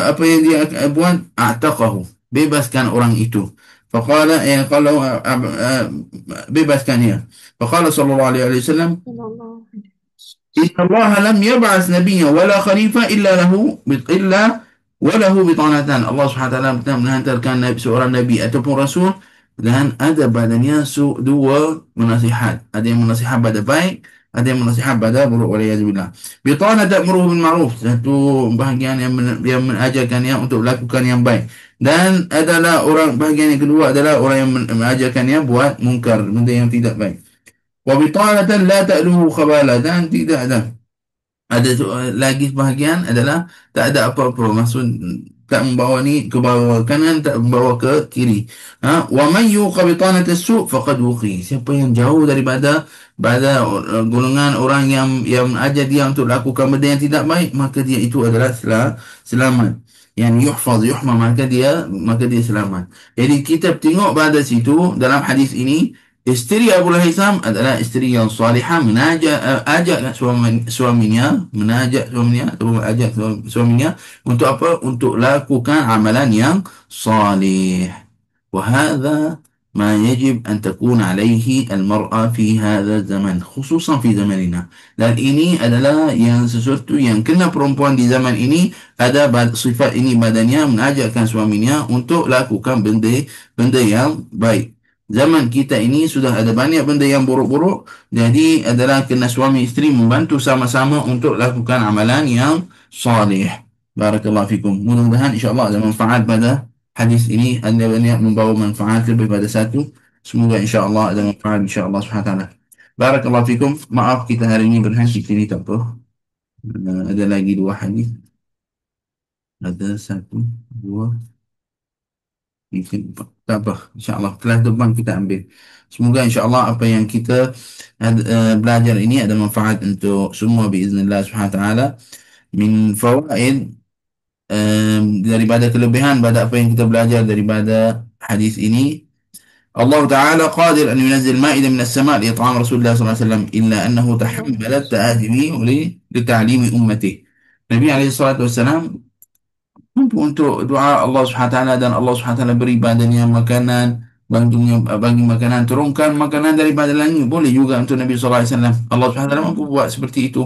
Apa yang dia buat? A'taqahu, bebaskan orang itu. Faqala kalau bebaskannya. Faqala sallallahu alaihi wasallam, Inna Allah lam yab'as nabiyya wala khalifa illa walahu bitanatan. Allah Subhanahu wa taala tidak menghantarkan seorang nabi ataupun rasul dan ada badannya dua menasihat. Ada yang menasihat pada baik, ada yang menasihat pada buruk, waliyadzubillah. Bitanah ta'muruhu bil ma'ruf, satu bahagian yang mengajarkannya untuk lakukan yang baik. Dan adalah orang bahagian yang kedua adalah orang yang mengajarkannya buat mungkar, benda yang tidak baik. Wa bitanatan la ta'luhu khabala, dan tidak ada lagi sebahagian adalah tak ada apa-apa, maksud tak membawa ni ke bawah kanan, tak membawa ke kiri. Wa man yuqa bitanat as-su' faqad wuqi, siapa yang jauh daripada golongan orang yang ajar dia untuk lakukan benda yang tidak baik, maka dia itu adalah selamat. Yang yuhma, maka dia selamat. Jadi kita tengok pada situ dalam hadis ini, isteri Abu Haitham adalah isteri yang salihah, ajak suaminya atau ajak suaminya untuk apa? Untuk lakukan amalan yang salih. وهذا ما يجب أن تكون عليه المرأة في هذا الزمن خصوصا في زمننا. Dan ini adalah yang sesuatu yang kena perempuan di zaman ini, ada sifat ini badannya, mengajarkan suaminya untuk lakukan benda yang baik. Zaman kita ini sudah ada banyak benda yang buruk-buruk, jadi adalah kena suami isteri membantu sama-sama untuk lakukan amalan yang salih. Barakallahu fikum. Mudah-mudahan insya-Allah ada manfaat pada hadis ini, ada banyak membawa manfaat lebih pada satu. Semoga insya-Allah ada manfaat insya-Allah Subhanahu wa taala. Barakallahu fikum. Maaf kita hari ini berhenti di sini, tak apa. Ada lagi dua hadis. Ada satu, dua, mungkin empat. Tak apa. InsyaAllah kelas depan kita ambil. Semoga insyaAllah apa yang kita belajar ini ada manfaat untuk semua biiznillah subhanahu wa ta'ala. Min fawaid, daripada kelebihan pada apa yang kita belajar daripada hadis ini, Allah Ta'ala qadir an yunazzil ma'idah min as-sama' li it'am Rasulullah sallallahu alaihi wasallam illa annahu tahammalat ta'adimi li ta'limi ummati. Nabi alaihi salatu wasallam mampu untuk doa Allah SWT, dan Allah SWT beri badannya makanan, bagi makanan, turunkan makanan daripada langit, boleh juga untuk Nabi SAW. Allah SWT mampu buat seperti itu.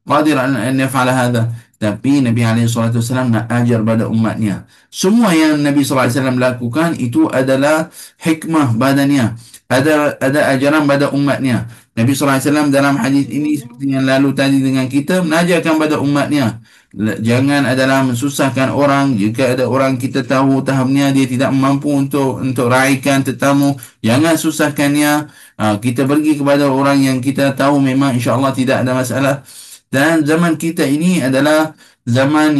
Qadir an yaf'ala hadha. Tapi Nabi SAW nak ajar pada umatnya. Semua yang Nabi SAW lakukan itu adalah hikmah badannya. Ada ajaran pada umatnya. Nabi SAW dalam hadis ini seperti yang lalu tadi dengan kita, mengajarkan pada umatnya. Jangan adalah mensusahkan orang. Jika ada orang kita tahu tahamnya dia tidak mampu untuk raikan tetamu, jangan susahkannya. Kita pergi kepada orang yang kita tahu memang insya-Allah tidak ada masalah. Dan zaman kita ini adalah zaman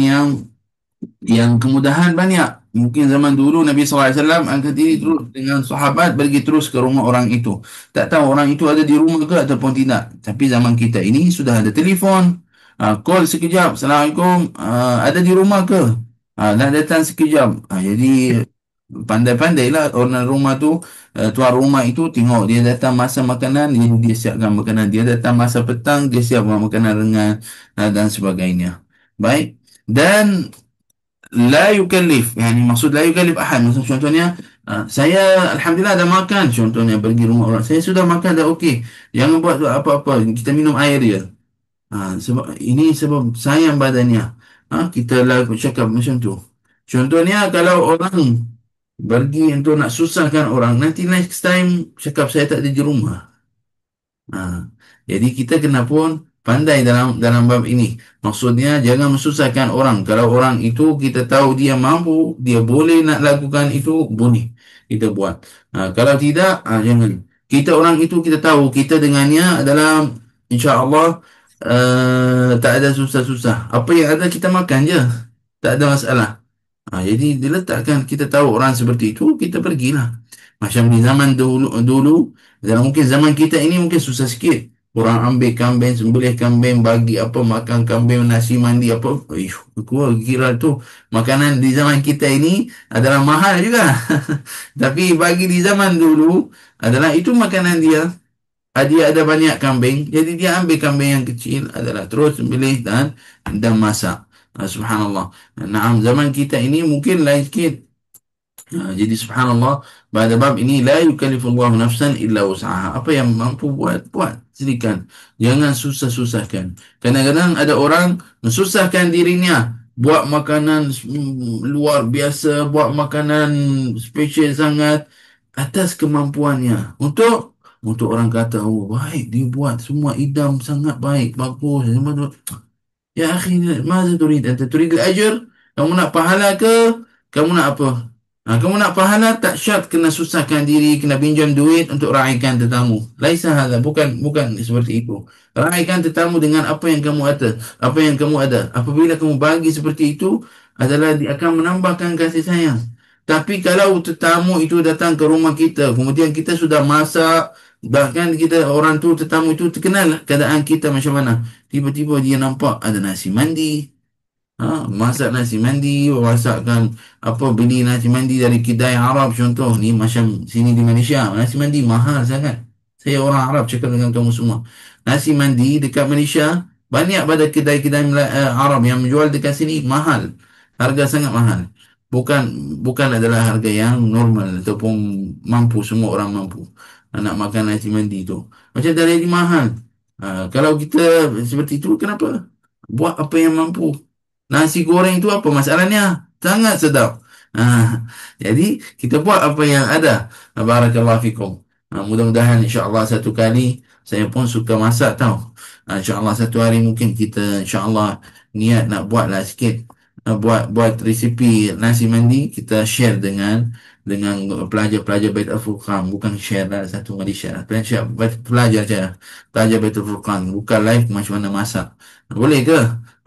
yang kemudahan banyak. Mungkin zaman dulu Nabi SAW angkat diri terus dengan sahabat, pergi terus ke rumah orang itu. Tak tahu orang itu ada di rumah ke ataupun tidak. Tapi zaman kita ini sudah ada telefon. Call sekejap. Assalamualaikum. Ada di rumah ke? Nak datang sekejap. Jadi pandai-pandailah orang rumah tu, tuan rumah itu tengok dia datang masa makanan, dia siapkan makanan. Dia datang masa petang, dia siapkan makanan ringan dan sebagainya. Baik. Dan la yukallif, yani maksud la yukallif ahad, maksud contohnya saya alhamdulillah dah makan, contohnya pergi rumah orang, saya sudah makan dah, okey, jangan buat apa-apa, kita minum air dia. Sebab sayang badannya. Kita lagu cakap macam tu. Contohnya kalau orang pergi untuk nak susahkan orang, nanti next time cakap saya tak ada di rumah. Ha. Jadi kita kena pun pandai dalam bab ini. Maksudnya jangan mesusahkan orang. Kalau orang itu kita tahu dia mampu, dia boleh nak lakukan itu, boleh kita buat. Kalau tidak, jangan. Kita orang itu kita tahu kita dengannya adalah insya-Allah tak ada susah-susah. Apa yang ada kita makan je. Tak ada masalah. Jadi diletakkan, kita tahu orang seperti itu, kita pergilah. Macam di zaman dulu, dan mungkin zaman kita ini mungkin susah sikit. Orang ambil kambing, sembelih kambing, bagi apa, makan kambing, nasi mandi apa. Aku kira tu makanan di zaman kita ini adalah mahal juga. Tapi bagi di zaman dulu adalah itu makanan dia. Dia ada banyak kambing, jadi dia ambil kambing yang kecil, adalah terus sembelih dan masak. Subhanallah. Nah, zaman kita ini mungkin lain sikit. Jadi subhanallah, pada bab ini la yukallifullahu nafsan illa wus'aha. Apa yang mampu buat, silakan. Jangan susah-susahkan. Kadang-kadang ada orang mensusahkan dirinya, buat makanan luar biasa, buat makanan special sangat atas kemampuannya. Untuk untuk orang kata, oh baik dia buat semua idam sangat baik, bagus. Semua tu. Ya akhi, ماذا تريد أنت تريد الأجر? Kamu nak pahala ke? Kamu nak apa? Kamu nak pahala tak syart kena susahkan diri, kena pinjam duit untuk raikan tetamu. Laisa hadha, bukan seperti itu. Raikan tetamu dengan apa yang kamu ada, apa yang kamu ada. Apabila kamu bagi seperti itu adalah dia akan menambahkan kasih sayang. Tapi kalau tetamu itu datang ke rumah kita, kemudian kita sudah masak, bahkan kita orang tu tetamu itu terkenal keadaan kita macam mana. Tiba-tiba dia nampak ada nasi mandi. Masak nasi mandi, masakkan apa, beli nasi mandi dari kedai Arab contoh. Ni macam sini di Malaysia, nasi mandi mahal sangat. Saya orang Arab cakap dengan kamu semua. Nasi mandi dekat Malaysia, banyak pada kedai-kedai Arab yang menjual dekat sini mahal. Harga sangat mahal. Bukan bukan adalah harga yang normal ataupun mampu, semua orang mampu nak makan nasi mandi tu. Macam dah jadi mahal. Kalau kita seperti itu, kenapa? Buat apa yang mampu. Nasi goreng itu apa masalahnya? Sangat sedap. Jadi kita buat apa yang ada. Barakallahu fikum. Mudah-mudahan insya-Allah satu kali saya pun suka masak tau. InsyaAllah satu hari mungkin kita insya-Allah niat nak buatlah sikit. Buat buat resipi nasi mandi, kita share dengan pelajar-pelajar Baitul Furqan. Bukan share lah satu Malaysia. Pelajar je. Pelajar Baitul Furqan. Bukan live macam mana masak. Boleh ke?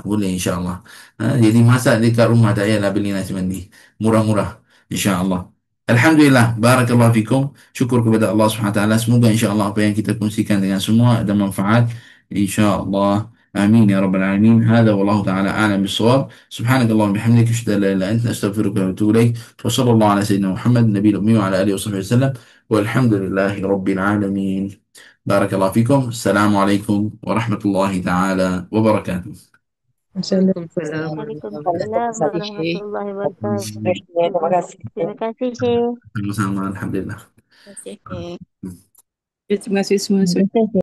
Boleh insya-Allah. Jadi masak dekat rumah, tak payahlah beli nasi mandi. Murah-murah. InsyaAllah. Alhamdulillah. Barakallahu fikum. Syukur kepada Allah Subhanahu Wa Taala. Semoga insyaAllah apa yang kita kongsikan dengan semua ada manfaat. InsyaAllah. آمين يا رب العالمين. هذا والله تعالى أعلم بالصواب. سبحانك اللهم وبحمدك أشهد أن لا إله إلا أنت أستغفرك وأتوب إليك. وصلى الله على سيدنا محمد النبي الأمي وعلى آله وصحبه وسلم والحمد لله رب العالمين. بارك الله فيكم. السلام عليكم ورحمة الله تعالى وبركاته. Assalamualaikum Waalaikumsalam warahmatullahi wabarakatuh. warahmatullahi wabarakatuh. Terima kasih. Terima kasih, Syekh. Sama-sama, Alhamdulillah. Terima kasih. Terima kasih semua.